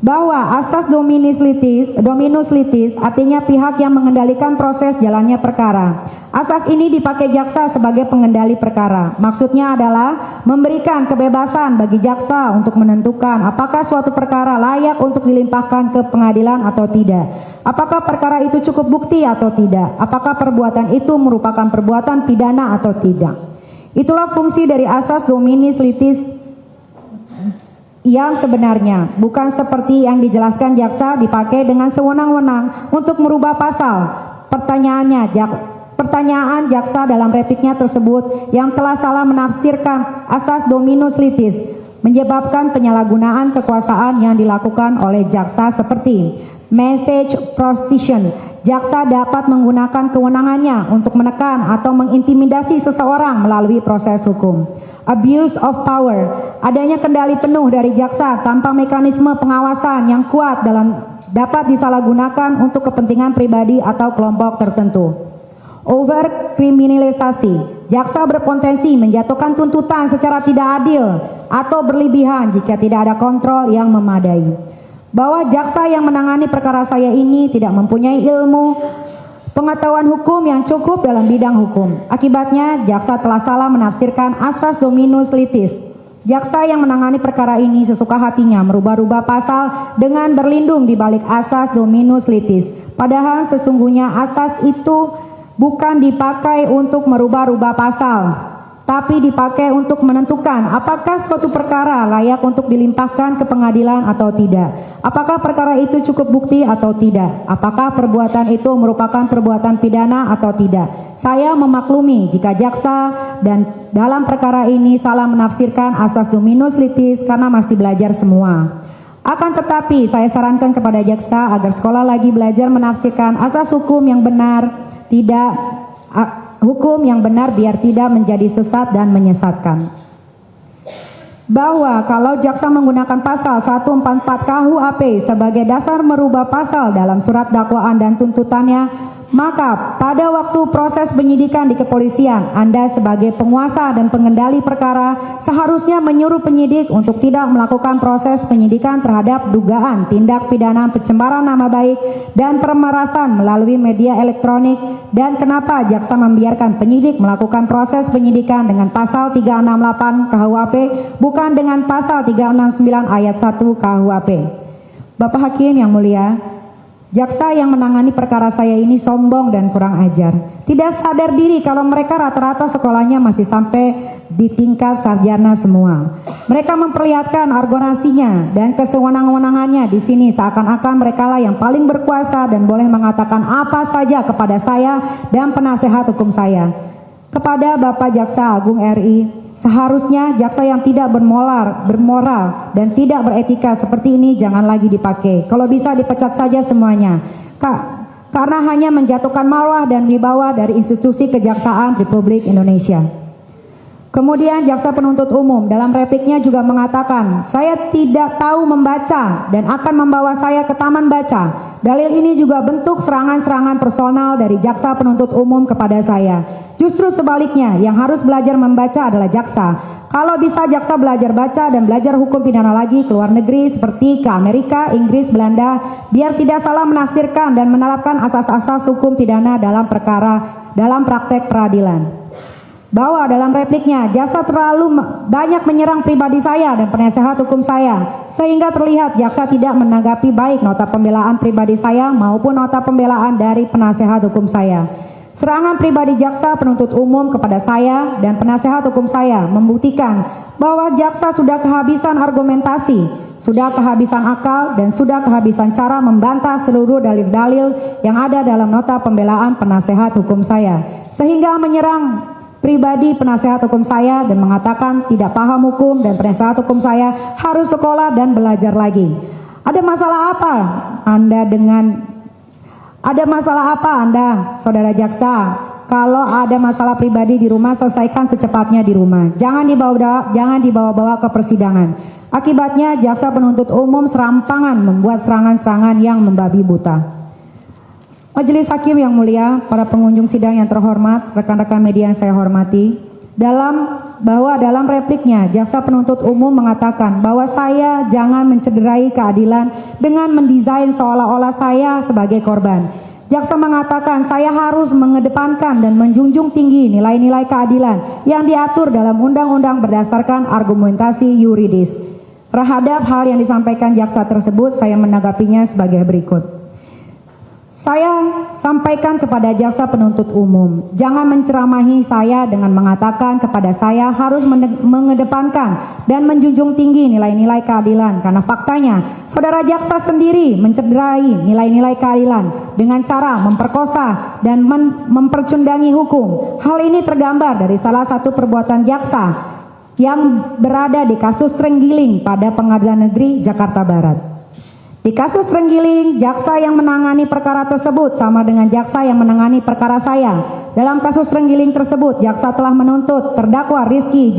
Bahwa asas dominus litis artinya pihak yang mengendalikan proses jalannya perkara. Asas ini dipakai jaksa sebagai pengendali perkara. Maksudnya adalah memberikan kebebasan bagi jaksa untuk menentukan apakah suatu perkara layak untuk dilimpahkan ke pengadilan atau tidak. Apakah perkara itu cukup bukti atau tidak. Apakah perbuatan itu merupakan perbuatan pidana atau tidak. Itulah fungsi dari asas dominus litis yang sebenarnya, bukan seperti yang dijelaskan jaksa dipakai dengan sewenang-wenang untuk merubah pasal. Pertanyaan jaksa dalam repliknya tersebut yang telah salah menafsirkan asas dominus litis menyebabkan penyalahgunaan kekuasaan yang dilakukan oleh jaksa seperti message prostitution. Jaksa dapat menggunakan kewenangannya untuk menekan atau mengintimidasi seseorang melalui proses hukum. Abuse of power, adanya kendali penuh dari jaksa tanpa mekanisme pengawasan yang kuat dapat disalahgunakan untuk kepentingan pribadi atau kelompok tertentu. Overkriminalisasi, jaksa berpotensi menjatuhkan tuntutan secara tidak adil atau berlebihan jika tidak ada kontrol yang memadai. Bahwa jaksa yang menangani perkara saya ini tidak mempunyai ilmu pengetahuan hukum yang cukup dalam bidang hukum. Akibatnya, jaksa telah salah menafsirkan asas dominus litis. Jaksa yang menangani perkara ini sesuka hatinya merubah-rubah pasal dengan berlindung di balik asas dominus litis. Padahal sesungguhnya asas itu bukan dipakai untuk merubah-rubah pasal, tapi dipakai untuk menentukan apakah suatu perkara layak untuk dilimpahkan ke pengadilan atau tidak. Apakah perkara itu cukup bukti atau tidak. Apakah perbuatan itu merupakan perbuatan pidana atau tidak. Saya memaklumi jika jaksa dan dalam perkara ini salah menafsirkan asas dominus litis karena masih belajar semua. Akan tetapi saya sarankan kepada jaksa agar sekolah lagi belajar menafsirkan asas hukum yang benar, biar tidak menjadi sesat dan menyesatkan. Bahwa kalau jaksa menggunakan pasal 144 KUHP sebagai dasar merubah pasal dalam surat dakwaan dan tuntutannya, maka pada waktu proses penyidikan di kepolisian, Anda sebagai penguasa dan pengendali perkara seharusnya menyuruh penyidik untuk tidak melakukan proses penyidikan terhadap dugaan tindak pidana pencemaran nama baik dan pemerasan melalui media elektronik. Dan kenapa jaksa membiarkan penyidik melakukan proses penyidikan dengan pasal 368 KUHP bukan dengan pasal 369 ayat 1 KUHP? Bapak Hakim yang mulia, jaksa yang menangani perkara saya ini sombong dan kurang ajar. Tidak sadar diri kalau mereka rata-rata sekolahnya masih sampai di tingkat sarjana semua. Mereka memperlihatkan arogansinya dan kesewenang-wenangannya di sini seakan-akan merekalah yang paling berkuasa dan boleh mengatakan apa saja kepada saya dan penasehat hukum saya. Kepada Bapak Jaksa Agung RI, seharusnya jaksa yang tidak bermoral dan tidak beretika seperti ini jangan lagi dipakai. Kalau bisa dipecat saja semuanya. Karena hanya menjatuhkan marwah dan wibawa dari institusi kejaksaan Republik Indonesia. Kemudian jaksa penuntut umum dalam repliknya juga mengatakan, saya tidak tahu membaca dan akan membawa saya ke taman baca. Dalil ini juga bentuk serangan-serangan personal dari jaksa penuntut umum kepada saya. Justru sebaliknya, yang harus belajar membaca adalah jaksa. Kalau bisa jaksa belajar baca dan belajar hukum pidana lagi ke luar negeri seperti ke Amerika, Inggris, Belanda, biar tidak salah menafsirkan dan menerapkan asas-asas hukum pidana dalam praktek peradilan. Bahwa dalam repliknya, jaksa terlalu banyak menyerang pribadi saya dan penasehat hukum saya, sehingga terlihat jaksa tidak menanggapi baik nota pembelaan pribadi saya maupun nota pembelaan dari penasehat hukum saya. Serangan pribadi jaksa penuntut umum kepada saya dan penasehat hukum saya membuktikan bahwa jaksa sudah kehabisan argumentasi, sudah kehabisan akal, dan sudah kehabisan cara membantah seluruh dalil-dalil yang ada dalam nota pembelaan penasehat hukum saya, sehingga menyerang pribadi penasehat hukum saya dan mengatakan tidak paham hukum dan penasehat hukum saya harus sekolah dan belajar lagi. Ada masalah apa Anda, saudara jaksa? Kalau ada masalah pribadi di rumah, selesaikan secepatnya di rumah. Jangan dibawa-bawa ke persidangan. Akibatnya jaksa penuntut umum serampangan membuat serangan-serangan yang membabi buta. Majelis Hakim yang mulia, para pengunjung sidang yang terhormat, rekan-rekan media yang saya hormati, dalam repliknya jaksa penuntut umum mengatakan bahwa saya jangan mencederai keadilan dengan mendesain seolah-olah saya sebagai korban. Jaksa mengatakan saya harus mengedepankan dan menjunjung tinggi nilai-nilai keadilan yang diatur dalam undang-undang berdasarkan argumentasi yuridis. Terhadap hal yang disampaikan jaksa tersebut, saya menanggapinya sebagai berikut. Saya sampaikan kepada jaksa penuntut umum, jangan menceramahi saya dengan mengatakan kepada saya harus mengedepankan dan menjunjung tinggi nilai-nilai keadilan, karena faktanya saudara jaksa sendiri mencederai nilai-nilai keadilan dengan cara memperkosa dan mempercundangi hukum. Hal ini tergambar dari salah satu perbuatan jaksa yang berada di kasus Trenggiling pada Pengadilan Negeri Jakarta Barat. Di kasus Trenggiling, jaksa yang menangani perkara tersebut sama dengan jaksa yang menangani perkara saya. Dalam kasus Trenggiling tersebut, jaksa telah menuntut terdakwa Rizky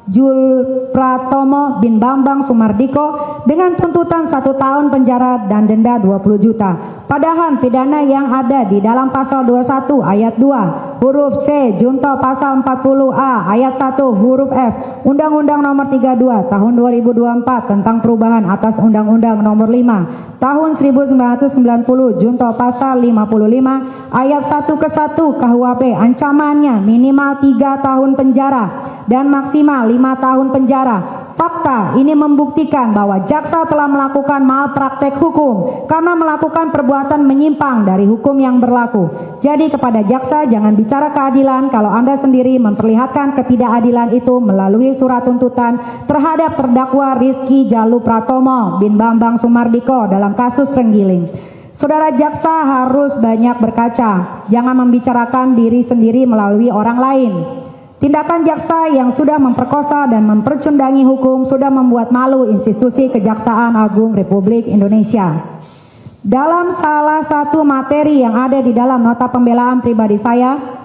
Julpratomo bin Bambang Sumardiko dengan tuntutan 1 tahun penjara dan denda 20 juta. Padahal pidana yang ada di dalam pasal 21 ayat 2 huruf C junto pasal 40A ayat 1 huruf F Undang-Undang Nomor 32 Tahun 2024 tentang perubahan atas Undang-Undang Nomor 5 Tahun 1990 junto pasal 55 ayat 1 ke 1 KUHP ancamannya minimal 3 tahun penjara dan maksimal 5 tahun penjara. Fakta ini membuktikan bahwa jaksa telah melakukan malpraktek hukum karena melakukan perbuatan menyimpang dari hukum yang berlaku. Jadi kepada jaksa, jangan bicara keadilan kalau Anda sendiri memperlihatkan ketidakadilan itu melalui surat tuntutan terhadap terdakwa Rizky Jalu Pratomo bin Bambang Sumardiko dalam kasus Trenggiling. Saudara jaksa harus banyak berkaca, jangan membicarakan diri sendiri melalui orang lain. Tindakan jaksa yang sudah memperkosa dan mempercundangi hukum sudah membuat malu institusi Kejaksaan Agung Republik Indonesia. Dalam salah satu materi yang ada di dalam nota pembelaan pribadi saya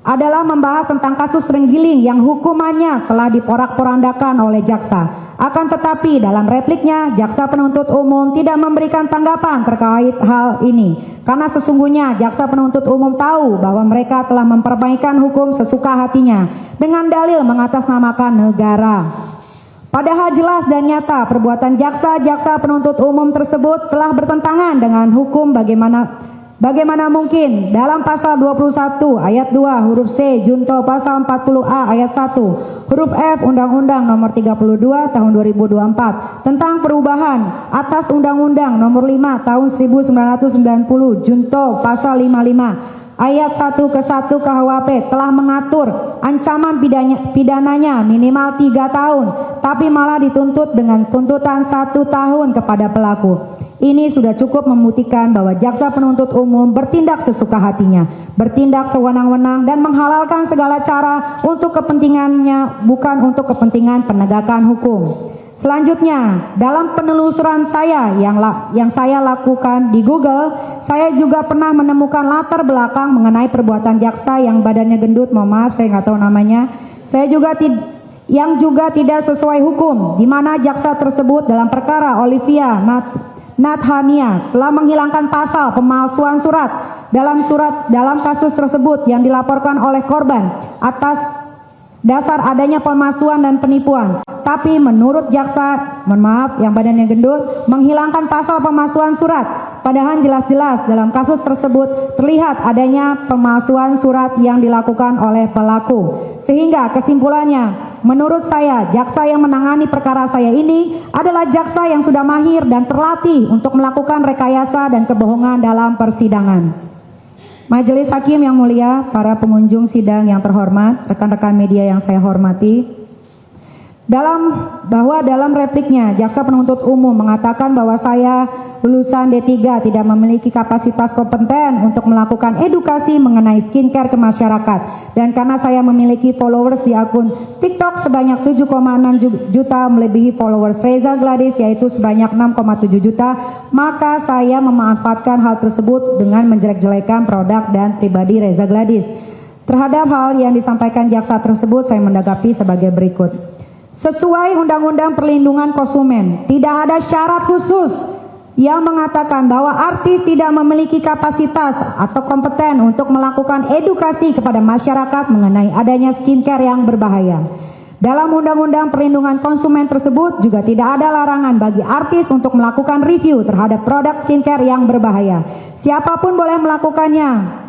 adalah membahas tentang kasus Trenggiling yang hukumannya telah diporak-porandakan oleh jaksa. Akan tetapi dalam repliknya, jaksa penuntut umum tidak memberikan tanggapan terkait hal ini. Karena sesungguhnya jaksa penuntut umum tahu bahwa mereka telah memperbaikan hukum sesuka hatinya dengan dalil mengatasnamakan negara. Padahal jelas dan nyata perbuatan jaksa penuntut umum tersebut telah bertentangan dengan hukum. Bagaimana mungkin dalam pasal 21 ayat 2 huruf C junto pasal 40A ayat 1 huruf F Undang-Undang nomor 32 tahun 2024 tentang perubahan atas Undang-Undang nomor 5 tahun 1990 junto pasal 55 ayat 1 ke 1 KUHP telah mengatur ancaman pidananya minimal 3 tahun, tapi malah dituntut dengan tuntutan 1 tahun kepada pelaku. Ini sudah cukup membuktikan bahwa jaksa penuntut umum bertindak sesuka hatinya, bertindak sewenang-wenang dan menghalalkan segala cara untuk kepentingannya, bukan untuk kepentingan penegakan hukum. Selanjutnya, dalam penelusuran saya yang saya lakukan di Google, saya juga pernah menemukan latar belakang mengenai perbuatan jaksa yang badannya gendut, mohon maaf saya nggak tahu namanya, yang juga tidak sesuai hukum, di mana jaksa tersebut dalam perkara Olivia Nathania telah menghilangkan pasal pemalsuan surat dalam kasus tersebut yang dilaporkan oleh korban atas dasar adanya pemalsuan dan penipuan. Tapi menurut jaksa, mohon maaf yang badannya gendut, menghilangkan pasal pemalsuan surat. Padahal jelas-jelas dalam kasus tersebut terlihat adanya pemalsuan surat yang dilakukan oleh pelaku. Sehingga kesimpulannya, menurut saya jaksa yang menangani perkara saya ini adalah jaksa yang sudah mahir dan terlatih untuk melakukan rekayasa dan kebohongan dalam persidangan. Majelis Hakim yang mulia, para pengunjung sidang yang terhormat, rekan-rekan media yang saya hormati, dalam repliknya jaksa penuntut umum mengatakan bahwa saya lulusan D3 tidak memiliki kapasitas kompeten untuk melakukan edukasi mengenai skincare ke masyarakat, dan karena saya memiliki followers di akun TikTok sebanyak 7,6 juta melebihi followers Reza Gladys yaitu sebanyak 6,7 juta, maka saya memanfaatkan hal tersebut dengan menjelek-jelekan produk dan pribadi Reza Gladys. Terhadap hal yang disampaikan jaksa tersebut, saya menanggapi sebagai berikut. Sesuai Undang-Undang Perlindungan Konsumen, tidak ada syarat khusus yang mengatakan bahwa artis tidak memiliki kapasitas atau kompeten untuk melakukan edukasi kepada masyarakat mengenai adanya skincare yang berbahaya. Dalam Undang-Undang Perlindungan Konsumen tersebut juga tidak ada larangan bagi artis untuk melakukan review terhadap produk skincare yang berbahaya. Siapapun boleh melakukannya.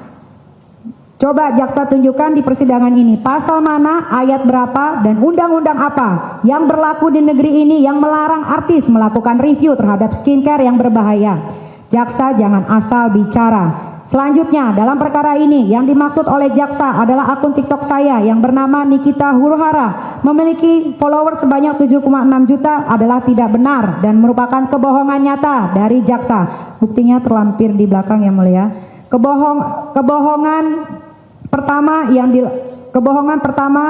Coba jaksa tunjukkan di persidangan ini pasal mana, ayat berapa, dan undang-undang apa yang berlaku di negeri ini yang melarang artis melakukan review terhadap skincare yang berbahaya. Jaksa jangan asal bicara. Selanjutnya, dalam perkara ini yang dimaksud oleh jaksa adalah akun TikTok saya yang bernama Nikita Huruhara memiliki follower sebanyak 7,6 juta adalah tidak benar dan merupakan kebohongan nyata dari jaksa. Buktinya terlampir di belakang yang mulia. Kebohongan pertama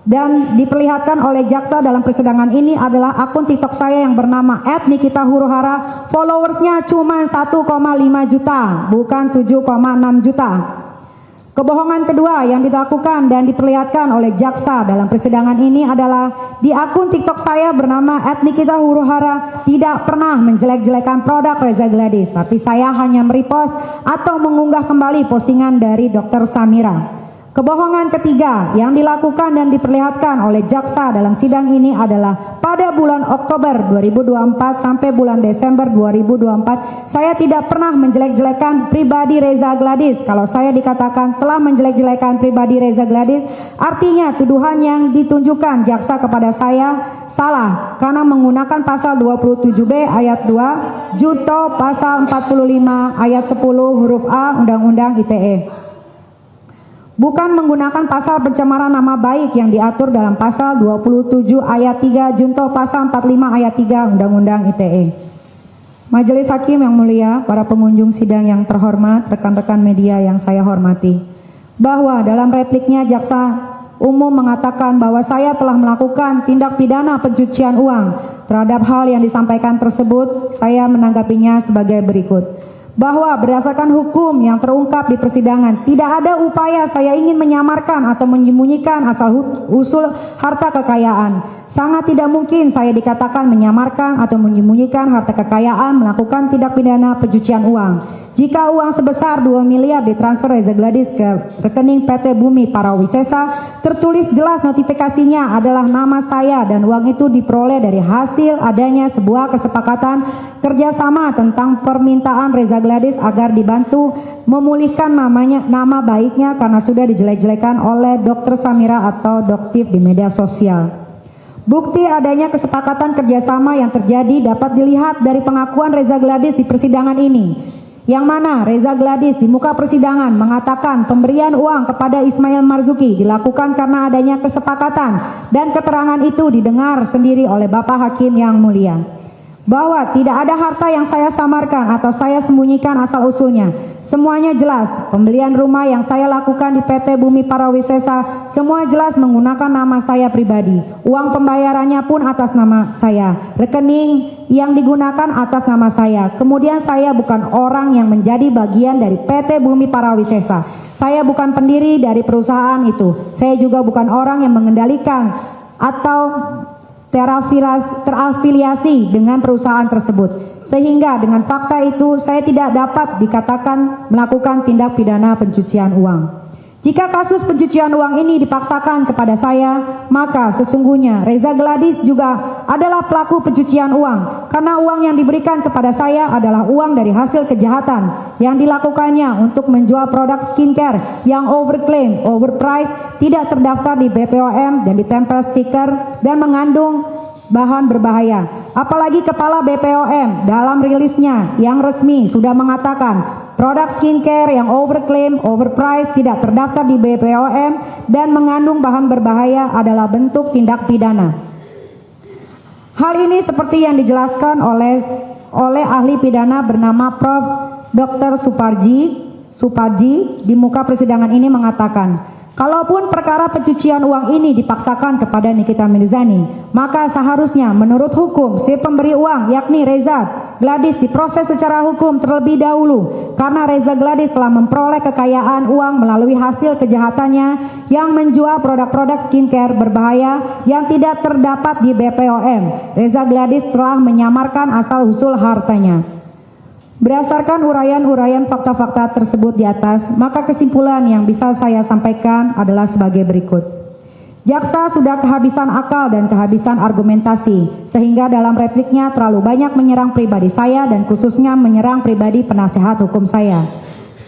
dan diperlihatkan oleh jaksa dalam persidangan ini adalah akun TikTok saya yang bernama @Nikita Huruhara, followersnya cuma 1,5 juta, bukan 7,6 juta. Kebohongan kedua yang dilakukan dan diperlihatkan oleh jaksa dalam persidangan ini adalah di akun TikTok saya bernama @Nikita Huruhara tidak pernah menjelek-jelekan produk Reza Gladys, tapi saya hanya merepost atau mengunggah kembali postingan dari Dr. Samira. Kebohongan ketiga yang dilakukan dan diperlihatkan oleh jaksa dalam sidang ini adalah pada bulan Oktober 2024 sampai bulan Desember 2024 saya tidak pernah menjelek-jelekan pribadi Reza Gladys. Kalau saya dikatakan telah menjelek-jelekan pribadi Reza Gladys, artinya tuduhan yang ditunjukkan jaksa kepada saya salah karena menggunakan pasal 27B ayat 2 junto pasal 45 ayat 10 huruf A Undang-Undang ITE. Bukan menggunakan pasal pencemaran nama baik yang diatur dalam pasal 27 ayat 3 junto pasal 45 ayat 3 Undang-Undang ITE. Majelis Hakim yang mulia, para pengunjung sidang yang terhormat, rekan-rekan media yang saya hormati, bahwa dalam repliknya jaksa umum mengatakan bahwa saya telah melakukan tindak pidana pencucian uang. Terhadap hal yang disampaikan tersebut, saya menanggapinya sebagai berikut. Bahwa berdasarkan hukum yang terungkap di persidangan, tidak ada upaya saya ingin menyamarkan atau menyembunyikan asal-usul harta kekayaan. Sangat tidak mungkin saya dikatakan menyamarkan atau menyembunyikan harta kekayaan melakukan tindak pidana pencucian uang. Jika uang sebesar 2 miliar ditransfer Reza Gladys ke rekening PT Bumi Parawisesa, tertulis jelas notifikasinya adalah nama saya dan uang itu diperoleh dari hasil adanya sebuah kesepakatan kerjasama tentang permintaan Reza Gladys agar dibantu memulihkan nama baiknya karena sudah dijelek-jelekan oleh Dr. Samira atau Doktif di media sosial. Bukti adanya kesepakatan kerjasama yang terjadi dapat dilihat dari pengakuan Reza Gladys di persidangan ini, yang mana Reza Gladys di muka persidangan mengatakan pemberian uang kepada Ismail Marzuki dilakukan karena adanya kesepakatan, dan keterangan itu didengar sendiri oleh Bapak Hakim yang mulia, bahwa tidak ada harta yang saya samarkan atau saya sembunyikan asal-usulnya. Semuanya jelas, pembelian rumah yang saya lakukan di PT Bumi Parawisesa semua jelas menggunakan nama saya pribadi. Uang pembayarannya pun atas nama saya. Rekening yang digunakan atas nama saya. Kemudian saya bukan orang yang menjadi bagian dari PT Bumi Parawisesa. Saya bukan pendiri dari perusahaan itu. Saya juga bukan orang yang mengendalikan atau terafiliasi dengan perusahaan tersebut. Sehingga dengan fakta itu saya tidak dapat dikatakan melakukan tindak pidana pencucian uang. Jika kasus pencucian uang ini dipaksakan kepada saya, maka sesungguhnya Reza Gladys juga adalah pelaku pencucian uang, karena uang yang diberikan kepada saya adalah uang dari hasil kejahatan yang dilakukannya untuk menjual produk skincare yang overclaim, overpriced, tidak terdaftar di BPOM dan ditempel stiker dan mengandung bahan berbahaya. Apalagi Kepala BPOM dalam rilisnya yang resmi sudah mengatakan produk skincare yang overclaim, overpriced, tidak terdaftar di BPOM dan mengandung bahan berbahaya adalah bentuk tindak pidana. Hal ini seperti yang dijelaskan oleh ahli pidana bernama Prof. Dr. Suparji di muka persidangan ini mengatakan, kalaupun perkara pencucian uang ini dipaksakan kepada Nikita Mirzani, maka seharusnya menurut hukum si pemberi uang yakni Reza Gladys diproses secara hukum terlebih dahulu, karena Reza Gladys telah memperoleh kekayaan uang melalui hasil kejahatannya yang menjual produk-produk skincare berbahaya yang tidak terdapat di BPOM. Reza Gladys telah menyamarkan asal-usul hartanya. Berdasarkan uraian-uraian fakta-fakta tersebut di atas, maka kesimpulan yang bisa saya sampaikan adalah sebagai berikut. Jaksa sudah kehabisan akal dan kehabisan argumentasi, sehingga dalam repliknya terlalu banyak menyerang pribadi saya dan khususnya menyerang pribadi penasehat hukum saya.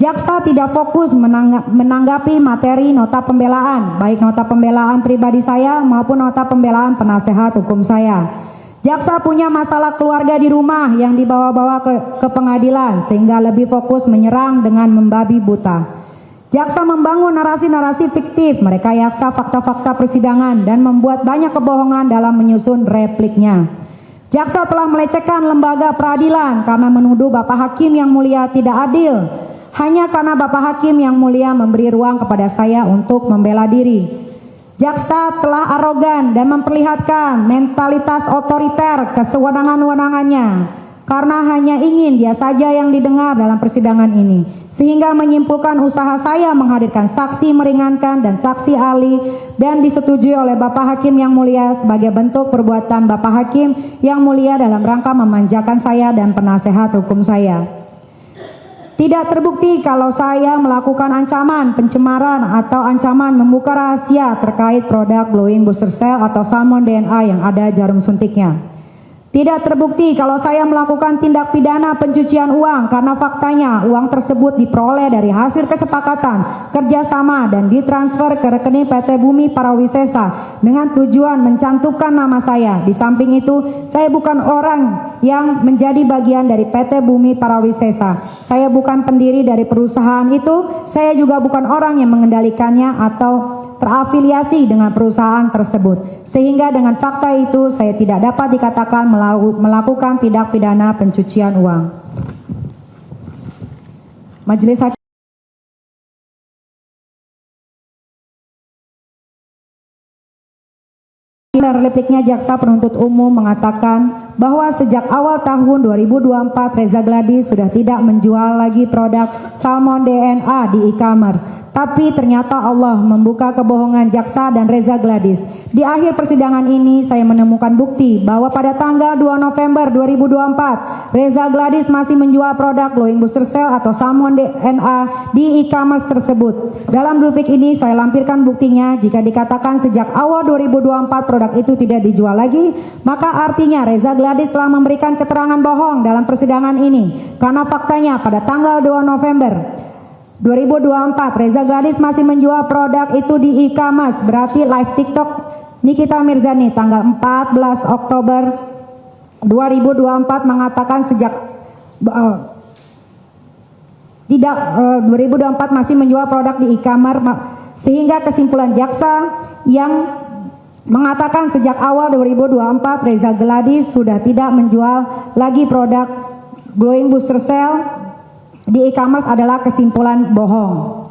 Jaksa tidak fokus menanggapi materi nota pembelaan, baik nota pembelaan pribadi saya maupun nota pembelaan penasehat hukum saya. Jaksa punya masalah keluarga di rumah yang dibawa-bawa ke pengadilan sehingga lebih fokus menyerang dengan membabi buta. Jaksa membangun narasi-narasi fiktif, merekayasa fakta-fakta persidangan dan membuat banyak kebohongan dalam menyusun repliknya. Jaksa telah melecehkan lembaga peradilan karena menuduh Bapak Hakim yang mulia tidak adil hanya karena Bapak Hakim yang mulia memberi ruang kepada saya untuk membela diri. Jaksa telah arogan dan memperlihatkan mentalitas otoriter ke sewenang-wenangannya karena hanya ingin dia saja yang didengar dalam persidangan ini, sehingga menyimpulkan usaha saya menghadirkan saksi meringankan dan saksi ahli dan disetujui oleh Bapak Hakim yang mulia sebagai bentuk perbuatan Bapak Hakim yang mulia dalam rangka memanjakan saya dan penasehat hukum saya. Tidak terbukti kalau saya melakukan ancaman, pencemaran, atau ancaman membuka rahasia terkait produk Glowing Booster Cell atau salmon DNA yang ada jarum suntiknya. Tidak terbukti kalau saya melakukan tindak pidana pencucian uang karena faktanya uang tersebut diperoleh dari hasil kesepakatan, kerjasama, dan ditransfer ke rekening PT Bumi Parawisesa dengan tujuan mencantumkan nama saya. Di samping itu, saya bukan orang yang menjadi bagian dari PT Bumi Parawisesa. Saya bukan pendiri dari perusahaan itu, saya juga bukan orang yang mengendalikannya atau terafiliasi dengan perusahaan tersebut. Sehingga dengan fakta itu saya tidak dapat dikatakan melakukan tindak pidana pencucian uang. Majelis Hakim repliknya jaksa penuntut umum mengatakan bahwa sejak awal tahun 2024 Reza Gladys sudah tidak menjual lagi produk salmon DNA di e-commerce. Tapi ternyata Allah membuka kebohongan jaksa dan Reza Gladys. Di akhir persidangan ini saya menemukan bukti bahwa pada tanggal 2 November 2024 Reza Gladys masih menjual produk Glowing Booster Cell atau salmon DNA di e-commerce tersebut. Dalam duplik ini saya lampirkan buktinya. Jika dikatakan sejak awal 2024 produk itu tidak dijual lagi, maka artinya Reza Gladys telah memberikan keterangan bohong dalam persidangan ini. Karena faktanya pada tanggal 2 November 2024 Reza Gladys masih menjual produk itu di e-commerce, berarti live TikTok Nikita Mirzani tanggal 14 Oktober 2024 mengatakan sejak 2024 masih menjual produk di e-commerce, sehingga kesimpulan jaksa yang mengatakan sejak awal 2024 Reza Gladys sudah tidak menjual lagi produk Glowing Booster Cell di e-commerce adalah kesimpulan bohong.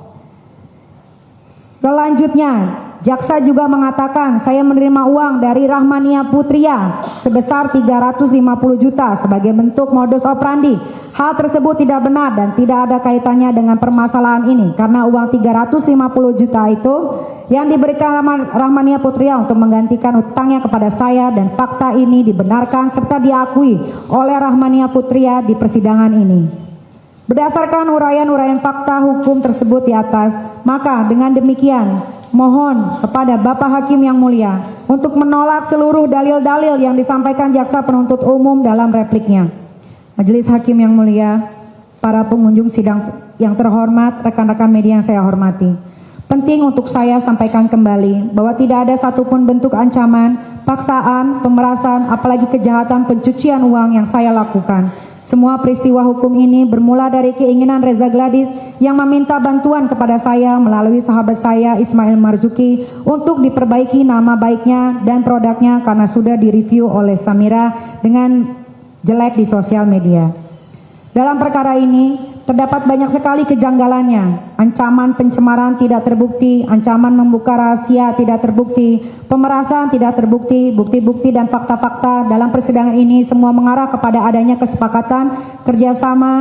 Selanjutnya, jaksa juga mengatakan saya menerima uang dari Rahmania Putria sebesar 350 juta sebagai bentuk modus operandi. Hal tersebut tidak benar dan tidak ada kaitannya dengan permasalahan ini karena uang 350 juta itu yang diberikan Rahmania Putria untuk menggantikan utangnya kepada saya, dan fakta ini dibenarkan serta diakui oleh Rahmania Putria di persidangan ini. Berdasarkan uraian-uraian fakta hukum tersebut di atas, maka dengan demikian mohon kepada Bapak Hakim yang mulia untuk menolak seluruh dalil-dalil yang disampaikan jaksa penuntut umum dalam repliknya. Majelis Hakim yang mulia, para pengunjung sidang yang terhormat, rekan-rekan media yang saya hormati. Penting untuk saya sampaikan kembali bahwa tidak ada satupun bentuk ancaman, paksaan, pemerasan, apalagi kejahatan pencucian uang yang saya lakukan. Semua peristiwa hukum ini bermula dari keinginan Reza Gladys yang meminta bantuan kepada saya melalui sahabat saya Ismail Marzuki untuk diperbaiki nama baiknya dan produknya karena sudah direview oleh Samira dengan jelek di sosial media. Dalam perkara ini terdapat banyak sekali kejanggalannya. Ancaman pencemaran tidak terbukti, ancaman membuka rahasia tidak terbukti, pemerasan tidak terbukti. Bukti-bukti dan fakta-fakta dalam persidangan ini semua mengarah kepada adanya kesepakatan kerjasama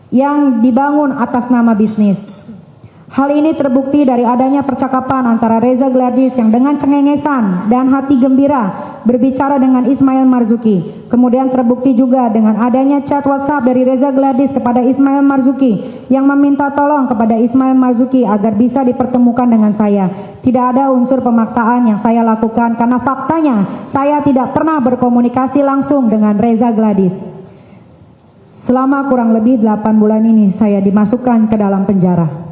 yang dibangun atas nama bisnis. Hal ini terbukti dari adanya percakapan antara Reza Gladys yang dengan cengengesan dan hati gembira berbicara dengan Ismail Marzuki. Kemudian terbukti juga dengan adanya chat WhatsApp dari Reza Gladys kepada Ismail Marzuki yang meminta tolong kepada Ismail Marzuki agar bisa dipertemukan dengan saya. Tidak ada unsur pemaksaan yang saya lakukan karena faktanya saya tidak pernah berkomunikasi langsung dengan Reza Gladys. Selama kurang lebih 8 bulan ini saya dimasukkan ke dalam penjara.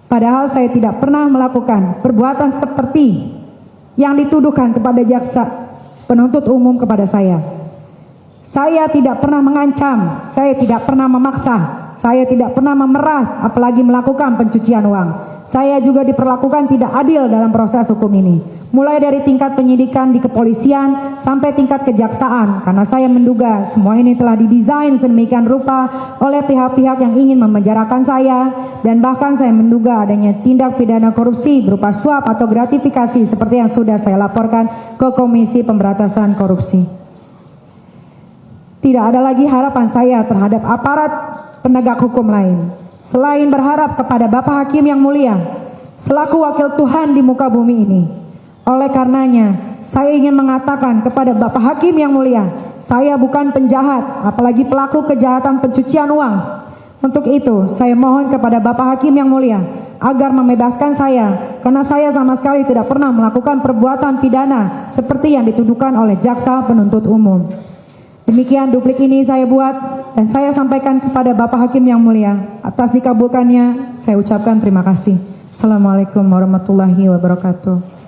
Padahal saya tidak pernah melakukan perbuatan seperti yang dituduhkan kepada jaksa penuntut umum kepada saya. Saya tidak pernah mengancam, saya tidak pernah memaksa, saya tidak pernah memeras, apalagi melakukan pencucian uang. Saya juga diperlakukan tidak adil dalam proses hukum ini. Mulai dari tingkat penyidikan di kepolisian sampai tingkat kejaksaan. Karena saya menduga semua ini telah didesain sedemikian rupa oleh pihak-pihak yang ingin memenjarakan saya. Dan bahkan saya menduga adanya tindak pidana korupsi berupa suap atau gratifikasi seperti yang sudah saya laporkan ke Komisi Pemberantasan Korupsi. Tidak ada lagi harapan saya terhadap aparat penegak hukum lain selain berharap kepada Bapak Hakim yang mulia selaku wakil Tuhan di muka bumi ini. Oleh karenanya saya ingin mengatakan kepada Bapak Hakim yang mulia, saya bukan penjahat apalagi pelaku kejahatan pencucian uang. Untuk itu, saya mohon kepada Bapak Hakim yang mulia agar membebaskan saya karena saya sama sekali tidak pernah melakukan perbuatan pidana seperti yang dituduhkan oleh jaksa penuntut umum. Demikian duplik ini saya buat dan saya sampaikan kepada Bapak Hakim yang mulia. Atas dikabulkannya, saya ucapkan terima kasih. Assalamualaikum warahmatullahi wabarakatuh.